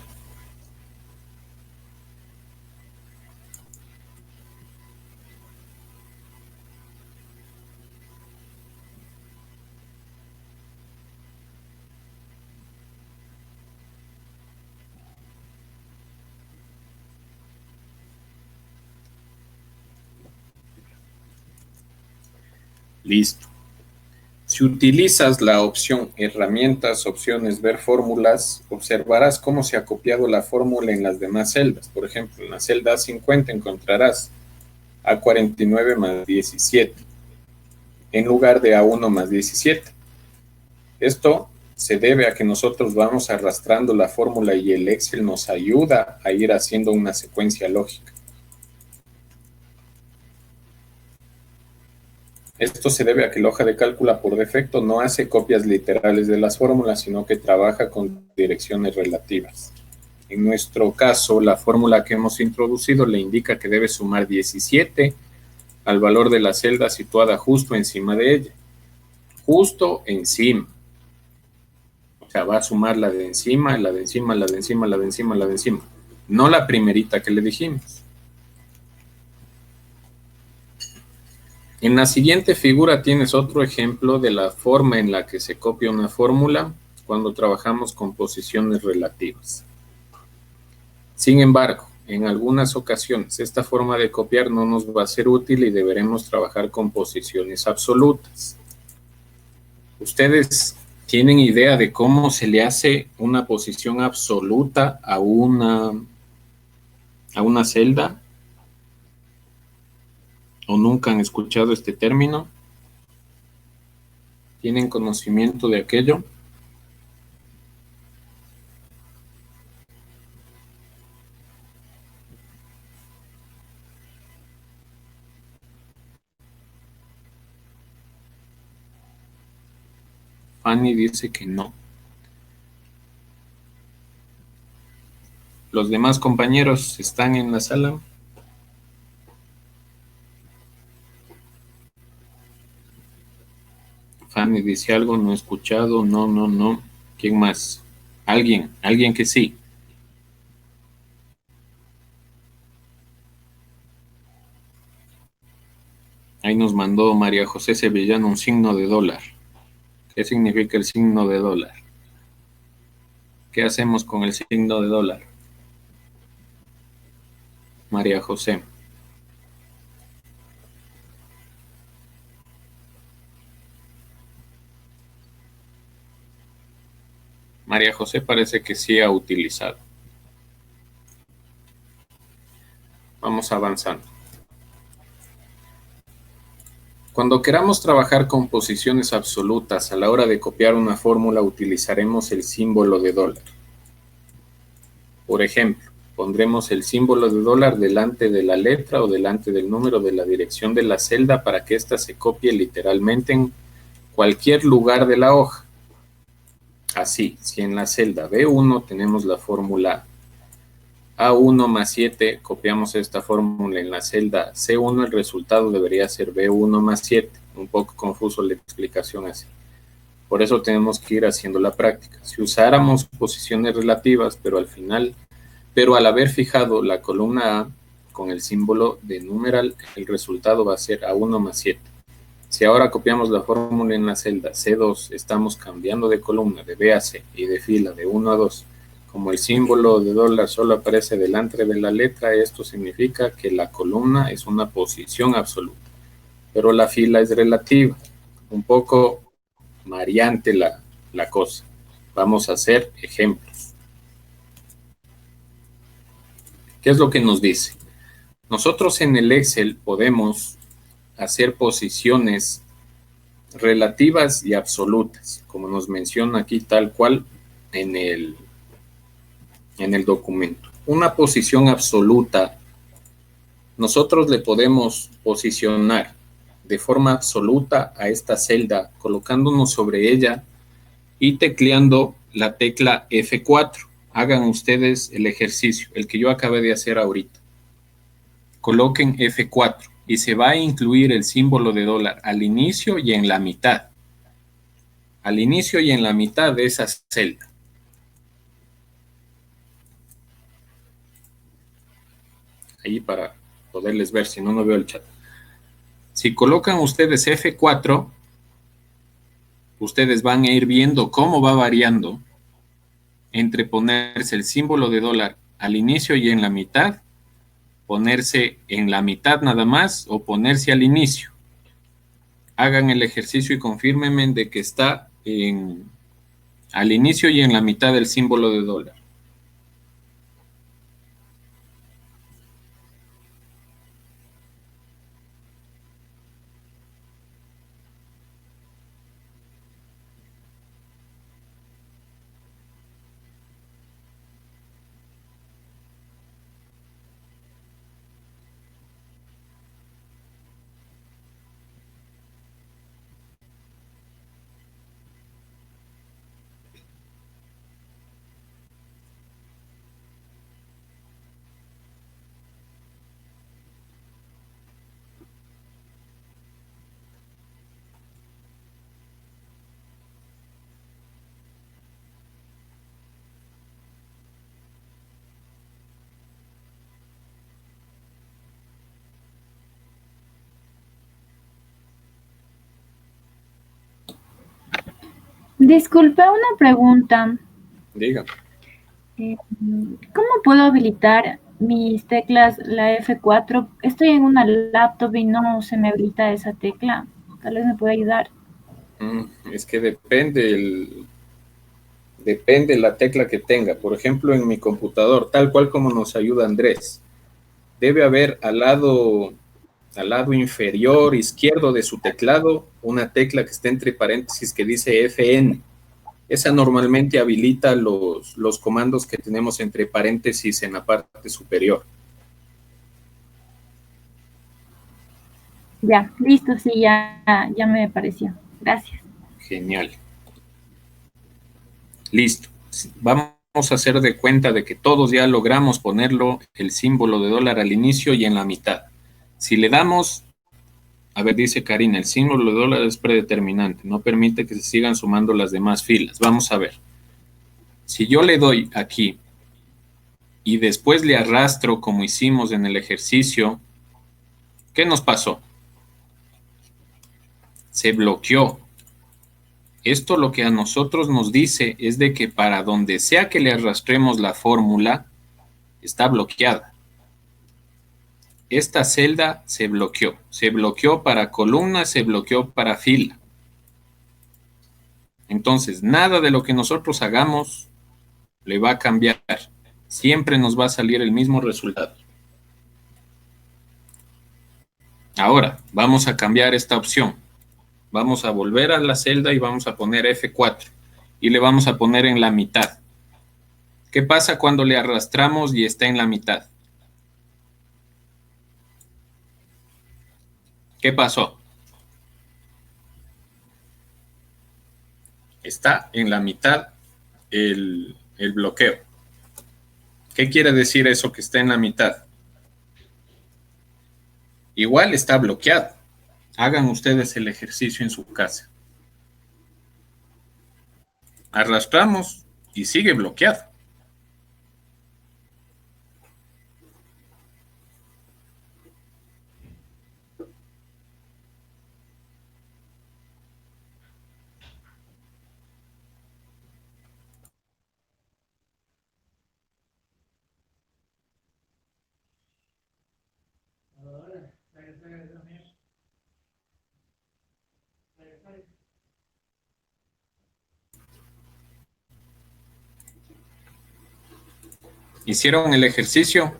Listo. Si utilizas la opción herramientas, opciones, ver fórmulas, observarás cómo se ha copiado la fórmula en las demás celdas. Por ejemplo, en la celda A50 encontrarás A49 más 17 en lugar de A1 más 17. Esto se debe a que nosotros vamos arrastrando la fórmula y el Excel nos ayuda a ir haciendo una secuencia lógica. Esto se debe a que la hoja de cálculo por defecto no hace copias literales de las fórmulas, sino que trabaja con direcciones relativas. En nuestro caso, la fórmula que hemos introducido le indica que debe sumar 17 al valor de la celda situada justo encima de ella. Justo encima. O sea, va a sumar la de encima, la de encima, la de encima, la de encima, la de encima. No la primerita que le dijimos. En la siguiente figura tienes otro ejemplo de la forma en la que se copia una fórmula cuando trabajamos con posiciones relativas. Sin embargo, en algunas ocasiones esta forma de copiar no nos va a ser útil y deberemos trabajar con posiciones absolutas. ¿Ustedes tienen idea de cómo se le hace una posición absoluta a una celda? ¿O nunca han escuchado este término? ¿Tienen conocimiento de aquello? Fanny dice que no. ¿Los demás compañeros están en la sala? Fanny dice algo, no he escuchado, no. ¿Quién más? Alguien que sí. Ahí nos mandó María José Sevillano un signo de dólar. ¿Qué significa el signo de dólar? ¿Qué hacemos con el signo de dólar? María José. María José parece que sí ha utilizado. Vamos avanzando. Cuando queramos trabajar con posiciones absolutas a la hora de copiar una fórmula, utilizaremos el símbolo de dólar. Por ejemplo, pondremos el símbolo de dólar delante de la letra o delante del número de la dirección de la celda para que ésta se copie literalmente en cualquier lugar de la hoja. Así, si en la celda B1 tenemos la fórmula A1 más 7, copiamos esta fórmula en la celda C1, el resultado debería ser B1 más 7. Un poco confuso la explicación así. Por eso tenemos que ir haciendo la práctica. Si usáramos posiciones relativas, pero al haber fijado la columna A con el símbolo de numeral, el resultado va a ser A1 más 7. Si ahora copiamos la fórmula en la celda C2, estamos cambiando de columna de B a C y de fila de 1 a 2. Como el símbolo de dólar solo aparece delante de la letra, esto significa que la columna es una posición absoluta, pero la fila es relativa. Un poco variante la cosa. Vamos a hacer ejemplos. ¿Qué es lo que nos dice? Nosotros en el Excel podemos hacer posiciones relativas y absolutas, como nos menciona aquí tal cual en el documento. Una posición absoluta, nosotros le podemos posicionar de forma absoluta a esta celda, colocándonos sobre ella y tecleando la tecla F4. Hagan ustedes el ejercicio, el que yo acabé de hacer ahorita. Coloquen F4 y se va a incluir el símbolo de dólar al inicio y en la mitad. Al inicio y en la mitad de esa celda. Ahí para poderles ver, si no, no veo el chat. Si colocan ustedes F4, ustedes van a ir viendo cómo va variando entre ponerse el símbolo de dólar al inicio y en la mitad, ponerse en la mitad nada más o ponerse al inicio. Hagan el ejercicio y confírmenme de que está al inicio y en la mitad del símbolo de dólar. Disculpe, una pregunta. Diga. ¿Cómo puedo habilitar mis teclas, la F4? Estoy en una laptop y no se me habilita esa tecla. Tal vez me pueda ayudar. Es que depende la tecla que tenga. Por ejemplo, en mi computador, tal cual como nos ayuda Andrés, debe haber al lado inferior izquierdo de su teclado una tecla que esté entre paréntesis que dice FN. Esa normalmente habilita los comandos que tenemos entre paréntesis en la parte superior. Ya, listo, sí, ya me pareció. Gracias. Genial. Listo. Vamos a hacer de cuenta de que todos ya logramos ponerlo el símbolo de dólar al inicio y en la mitad. Si le damos, a ver, dice Karina, el símbolo de dólar es predeterminante, no permite que se sigan sumando las demás filas. Vamos a ver. Si yo le doy aquí y después le arrastro como hicimos en el ejercicio, ¿qué nos pasó? Se bloqueó. Esto lo que a nosotros nos dice es de que para donde sea que le arrastremos la fórmula, está bloqueada. Esta celda se bloqueó para columna, se bloqueó para fila. Entonces, nada de lo que nosotros hagamos le va a cambiar. Siempre nos va a salir el mismo resultado. Ahora, vamos a cambiar esta opción. Vamos a volver a la celda y vamos a poner F4 y le vamos a poner en la mitad. ¿Qué pasa cuando le arrastramos y está en la mitad? ¿Qué pasó? Está en la mitad el bloqueo. ¿Qué quiere decir eso que está en la mitad? Igual está bloqueado. Hagan ustedes el ejercicio en su casa. Arrastramos y sigue bloqueado. ¿Hicieron el ejercicio?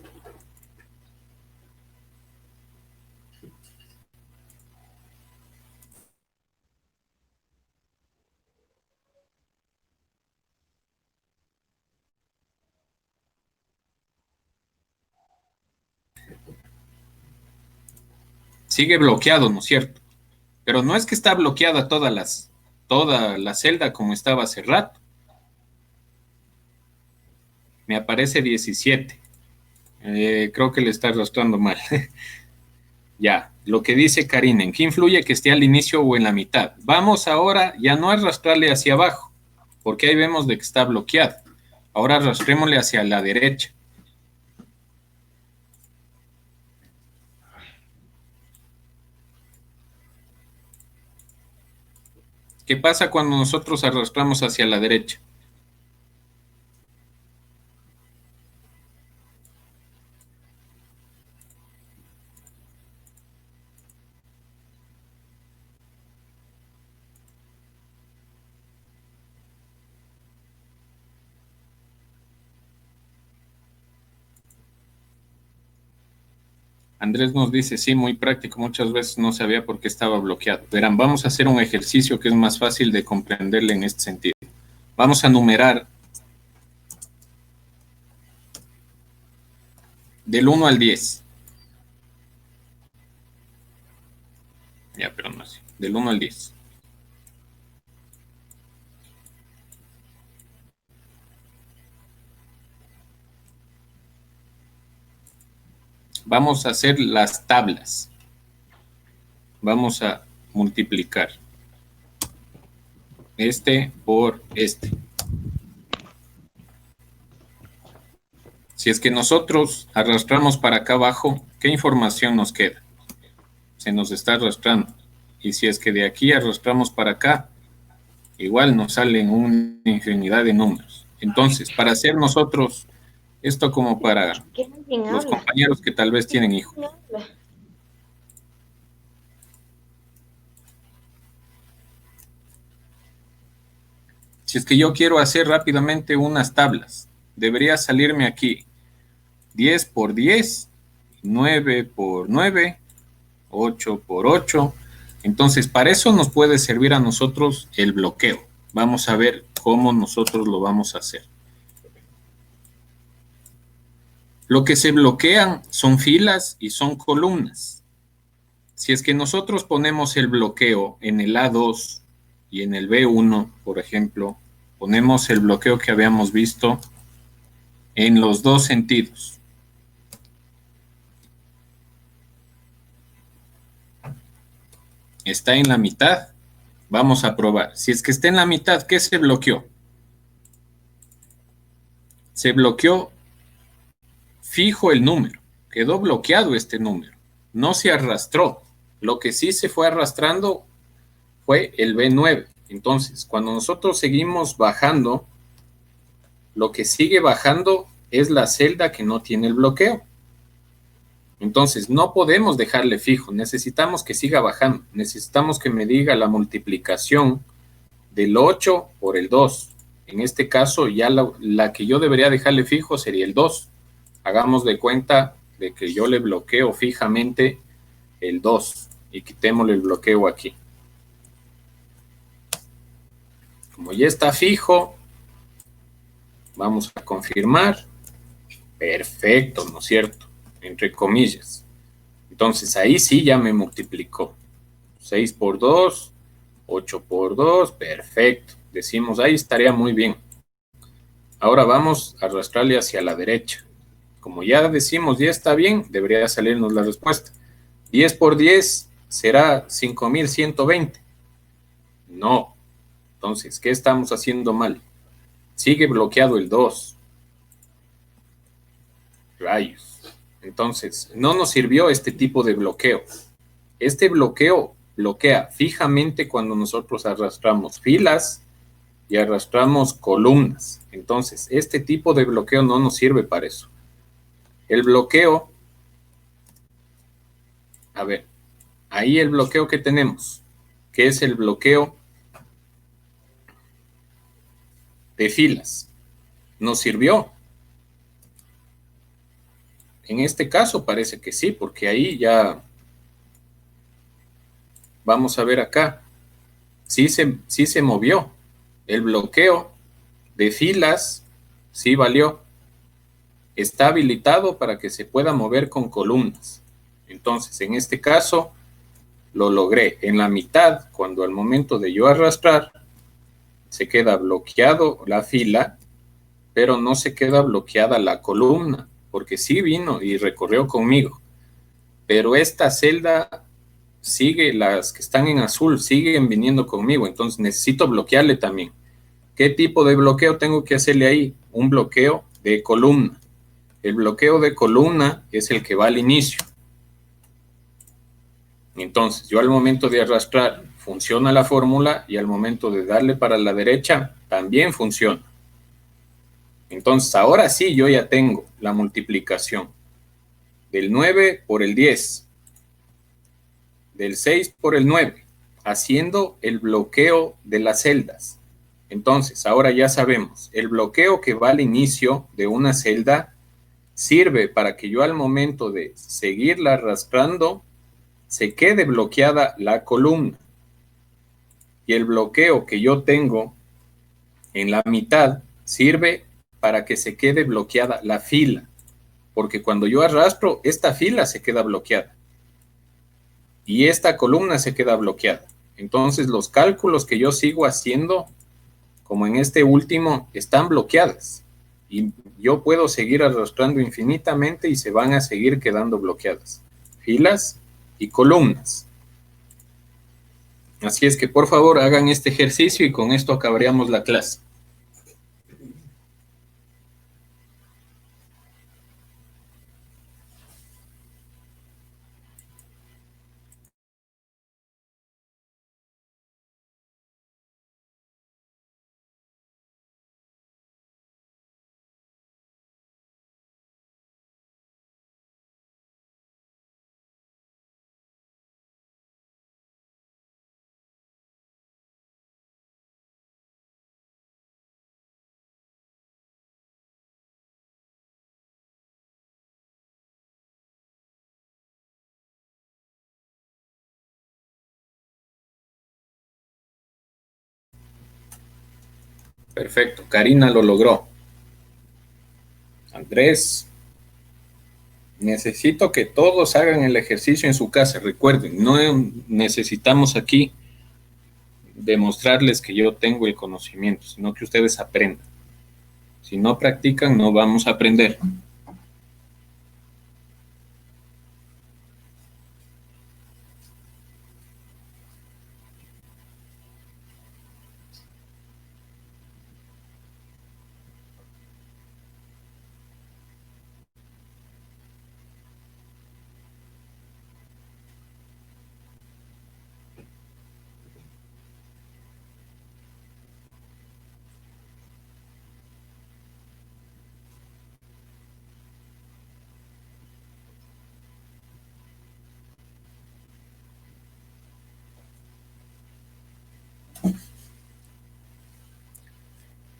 Sigue bloqueado, ¿no es cierto? Pero no es que está bloqueada toda la celda como estaba hace rato. Me aparece 17. Creo que le está arrastrando mal. Ya, lo que dice Karina, ¿en qué influye que esté al inicio o en la mitad? Vamos ahora ya no a arrastrarle hacia abajo, porque ahí vemos de que está bloqueado. Ahora arrastrémosle hacia la derecha. ¿Qué pasa cuando nosotros arrastramos hacia la derecha? Andrés nos dice, sí, muy práctico, muchas veces no sabía por qué estaba bloqueado. Verán, vamos a hacer un ejercicio que es más fácil de comprenderle en este sentido. Vamos a numerar del 1 al 10. Ya, pero no así. Del 1 al 10. Vamos a hacer las tablas. Vamos a multiplicar este por este. Si es que nosotros arrastramos para acá abajo, ¿qué información nos queda? Se nos está arrastrando. Y si es que de aquí arrastramos para acá, igual nos salen una infinidad de números. Entonces, para hacer nosotros esto como para los compañeros que tal vez tienen hijos. Si es que yo quiero hacer rápidamente unas tablas, debería salirme aquí 10 por 10, 9 por 9, 8 por 8. Entonces, para eso nos puede servir a nosotros el bloqueo. Vamos a ver cómo nosotros lo vamos a hacer. Lo que se bloquean son filas y son columnas. Si es que nosotros ponemos el bloqueo en el A2 y en el B1, por ejemplo, ponemos el bloqueo que habíamos visto en los dos sentidos. Está en la mitad. Vamos a probar. Si es que está en la mitad, ¿qué se bloqueó? Se bloqueó fijo el número. Quedó bloqueado este número. No se arrastró. Lo que sí se fue arrastrando fue el B9. Entonces, cuando nosotros seguimos bajando, lo que sigue bajando es la celda que no tiene el bloqueo. Entonces, no podemos dejarle fijo. Necesitamos que siga bajando. Necesitamos que me diga la multiplicación del 8 por el 2. En este caso, ya la que yo debería dejarle fijo sería el 2. Hagamos de cuenta de que yo le bloqueo fijamente el 2 y quitémosle el bloqueo aquí. Como ya está fijo, vamos a confirmar. Perfecto, ¿no es cierto? Entre comillas. Entonces ahí sí ya me multiplicó. 6 por 2, 8 por 2, perfecto. Decimos, ahí estaría muy bien. Ahora vamos a arrastrarle hacia la derecha. Como ya decimos, ya está bien, debería salirnos la respuesta. 10 por 10 será 5120. No. Entonces, ¿qué estamos haciendo mal? Sigue bloqueado el 2. Rayos. Entonces, no nos sirvió este tipo de bloqueo. Este bloqueo bloquea fijamente cuando nosotros arrastramos filas y arrastramos columnas. Entonces, este tipo de bloqueo no nos sirve para eso. El bloqueo, a ver, ahí el bloqueo que tenemos, que es el bloqueo de filas, ¿nos sirvió? En este caso parece que sí, porque ahí ya vamos a ver acá, sí se movió. El bloqueo de filas sí valió. Está habilitado para que se pueda mover con columnas. Entonces, en este caso, lo logré. En la mitad, cuando al momento de yo arrastrar, se queda bloqueado la fila, pero no se queda bloqueada la columna, porque sí vino y recorrió conmigo. Pero esta celda sigue, las que están en azul siguen viniendo conmigo, entonces necesito bloquearle también. ¿Qué tipo de bloqueo tengo que hacerle ahí? Un bloqueo de columna. El bloqueo de columna es el que va al inicio. Entonces, yo al momento de arrastrar funciona la fórmula y al momento de darle para la derecha también funciona. Entonces, ahora sí yo ya tengo la multiplicación del 9 por el 10, del 6 por el 9, haciendo el bloqueo de las celdas. Entonces, ahora ya sabemos, el bloqueo que va al inicio de una celda sirve para que yo al momento de seguirla arrastrando se quede bloqueada la columna. Y el bloqueo que yo tengo en la mitad sirve para que se quede bloqueada la fila. Porque cuando yo arrastro, esta fila se queda bloqueada. Y esta columna se queda bloqueada. Entonces los cálculos que yo sigo haciendo, como en este último, están bloqueadas. Y yo puedo seguir arrastrando infinitamente y se van a seguir quedando bloqueadas. Filas y columnas. Así es que por favor hagan este ejercicio y con esto acabaríamos la clase. Perfecto, Karina lo logró. Andrés, necesito que todos hagan el ejercicio en su casa. Recuerden, no necesitamos aquí demostrarles que yo tengo el conocimiento, sino que ustedes aprendan. Si no practican, no vamos a aprender.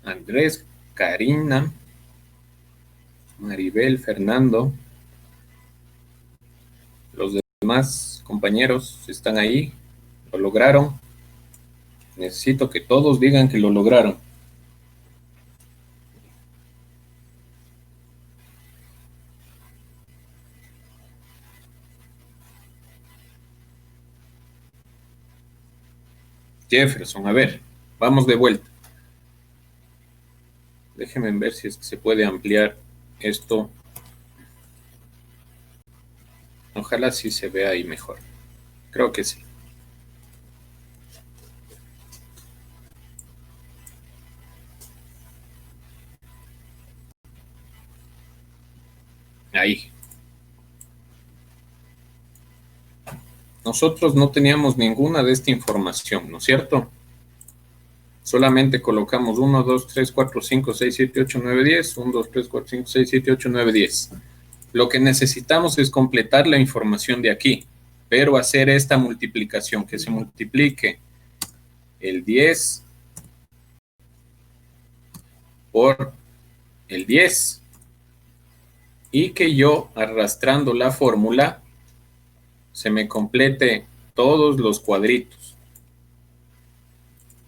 Andrés, Karina, Maribel, Fernando, los demás compañeros están ahí, lo lograron. Necesito que todos digan que lo lograron. Jefferson, a ver, vamos de vuelta. Déjenme ver si es que se puede ampliar esto. Ojalá sí se vea ahí mejor. Creo que sí. Ahí. Nosotros no teníamos ninguna de esta información, ¿no es cierto? Solamente colocamos 1, 2, 3, 4, 5, 6, 7, 8, 9, 10. 1, 2, 3, 4, 5, 6, 7, 8, 9, 10. Lo que necesitamos es completar la información de aquí, pero hacer esta multiplicación, que se multiplique el 10 por el 10 y que yo, arrastrando la fórmula, se me complete todos los cuadritos.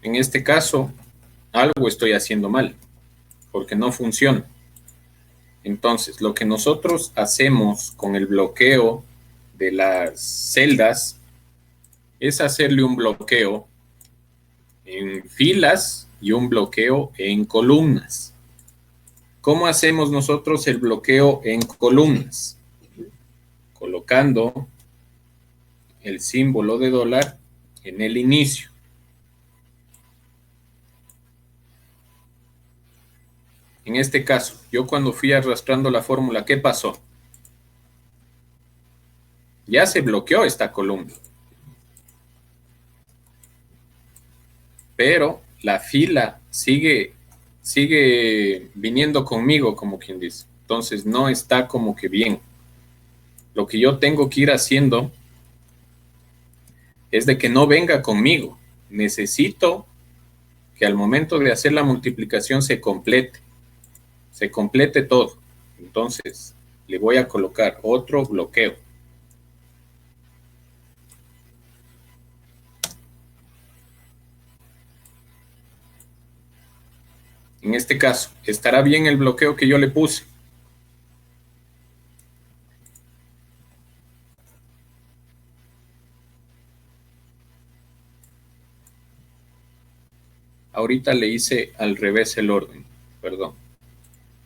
En este caso, algo estoy haciendo mal, porque no funciona. Entonces, lo que nosotros hacemos con el bloqueo de las celdas es hacerle un bloqueo en filas y un bloqueo en columnas. ¿Cómo hacemos nosotros el bloqueo en columnas? Colocando el símbolo de dólar en el inicio. En este caso, yo cuando fui arrastrando la fórmula, ¿qué pasó? Ya se bloqueó esta columna. Pero la fila sigue viniendo conmigo, como quien dice. Entonces no está como que bien. Lo que yo tengo que ir haciendo es de que no venga conmigo. Necesito que al momento de hacer la multiplicación se complete todo. Entonces le voy a colocar otro bloqueo. En este caso, ¿estará bien el bloqueo que yo le puse? Ahorita le hice al revés el orden, perdón.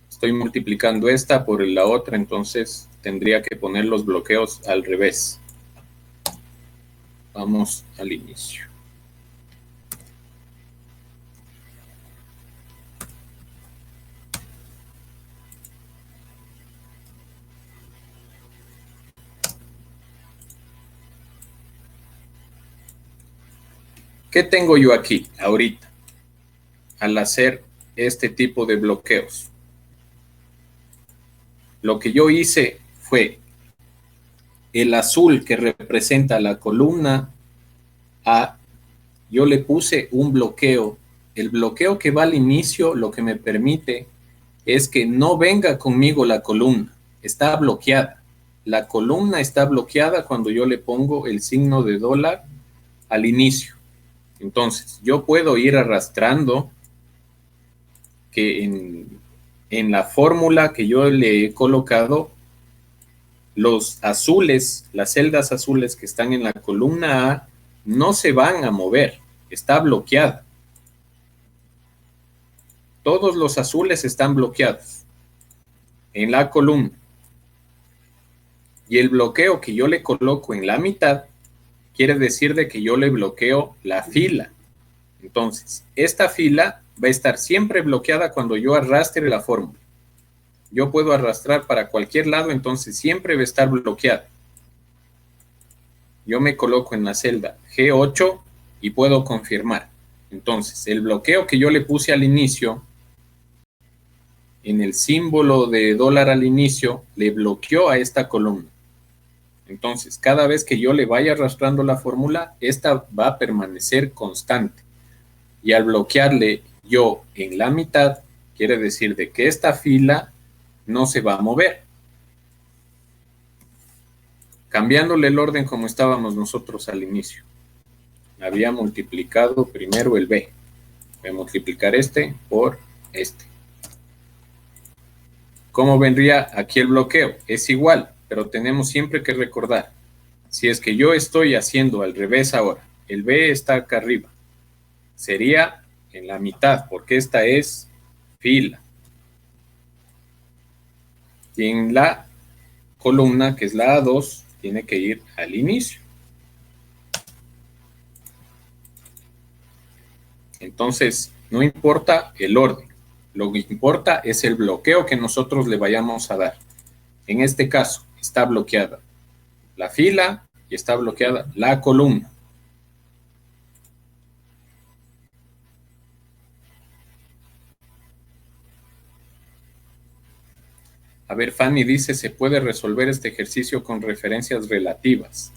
Estoy multiplicando esta por la otra, entonces tendría que poner los bloqueos al revés. Vamos al inicio. ¿Qué tengo yo aquí ahorita al hacer este tipo de bloqueos? Lo que yo hice fue el azul que representa la columna A, yo le puse un bloqueo. El bloqueo que va al inicio lo que me permite es que no venga conmigo la columna, está bloqueada. La columna está bloqueada cuando yo le pongo el signo de dólar al inicio. Entonces, yo puedo ir arrastrando que en la fórmula que yo le he colocado, los azules, las celdas azules que están en la columna A, no se van a mover, está bloqueada. Todos los azules están bloqueados en la columna. Y el bloqueo que yo le coloco en la mitad quiere decir de que yo le bloqueo la fila. Entonces, esta fila va a estar siempre bloqueada cuando yo arrastre la fórmula. Yo puedo arrastrar para cualquier lado, entonces siempre va a estar bloqueada. Yo me coloco en la celda G8 y puedo confirmar. Entonces, el bloqueo que yo le puse al inicio, en el símbolo de dólar al inicio, le bloqueó a esta columna. Entonces, cada vez que yo le vaya arrastrando la fórmula, esta va a permanecer constante. Y al bloquearle yo en la mitad, quiere decir de que esta fila no se va a mover. Cambiándole el orden como estábamos nosotros al inicio. Había multiplicado primero el B. Voy a multiplicar este por este. ¿Cómo vendría aquí el bloqueo? Es igual, pero tenemos siempre que recordar. Si es que yo estoy haciendo al revés ahora, el B está acá arriba. Sería en la mitad, porque esta es fila. Y en la columna, que es la A2, tiene que ir al inicio. Entonces, no importa el orden. Lo que importa es el bloqueo que nosotros le vayamos a dar. En este caso, está bloqueada la fila y está bloqueada la columna. A ver, Fanny dice, ¿se puede resolver este ejercicio con referencias relativas?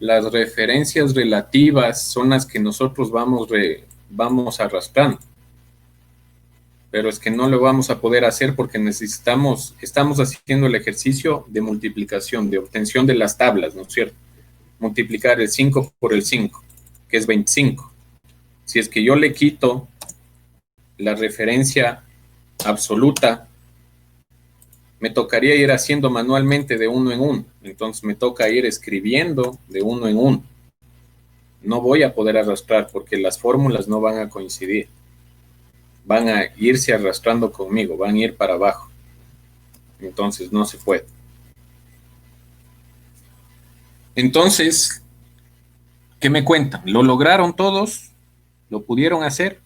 Las referencias relativas son las que nosotros vamos arrastrando. Pero es que no lo vamos a poder hacer porque estamos haciendo el ejercicio de multiplicación, de obtención de las tablas, ¿no es cierto? Multiplicar el 5 por el 5, que es 25. Si es que yo le quito la referencia absoluta, me tocaría ir haciendo manualmente de uno en uno. Entonces me toca ir escribiendo de uno en uno. No voy a poder arrastrar porque las fórmulas no van a coincidir. Van a irse arrastrando conmigo, van a ir para abajo. Entonces no se puede. Entonces, ¿qué me cuentan? ¿Lo lograron todos? ¿Lo pudieron hacer?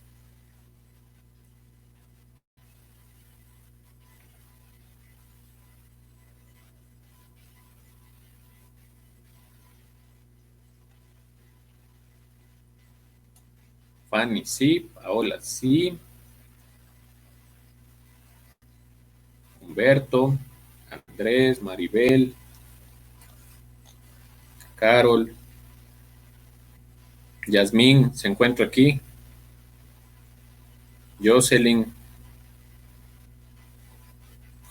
Fanny, sí. Paola, sí. Humberto, Andrés, Maribel, Carol, Yasmín, se encuentra aquí. Jocelyn,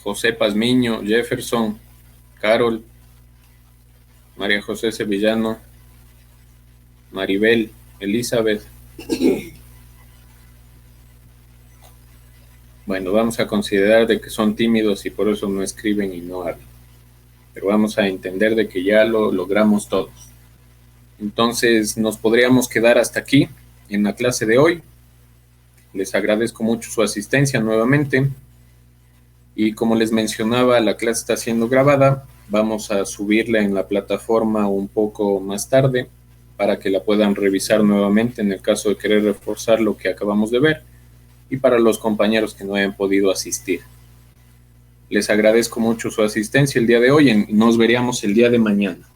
José Pazmiño, Jefferson, Carol, María José Sevillano, Maribel, Elizabeth. Bueno, vamos a considerar de que son tímidos y por eso no escriben y no hablan. Pero vamos a entender de que ya lo logramos todos. Entonces, nos podríamos quedar hasta aquí en la clase de hoy. Les agradezco mucho su asistencia nuevamente. Y como les mencionaba, la clase está siendo grabada. Vamos a subirla en la plataforma un poco más tarde para que la puedan revisar nuevamente en el caso de querer reforzar lo que acabamos de ver y para los compañeros que no hayan podido asistir. Les agradezco mucho su asistencia el día de hoy y nos veríamos el día de mañana.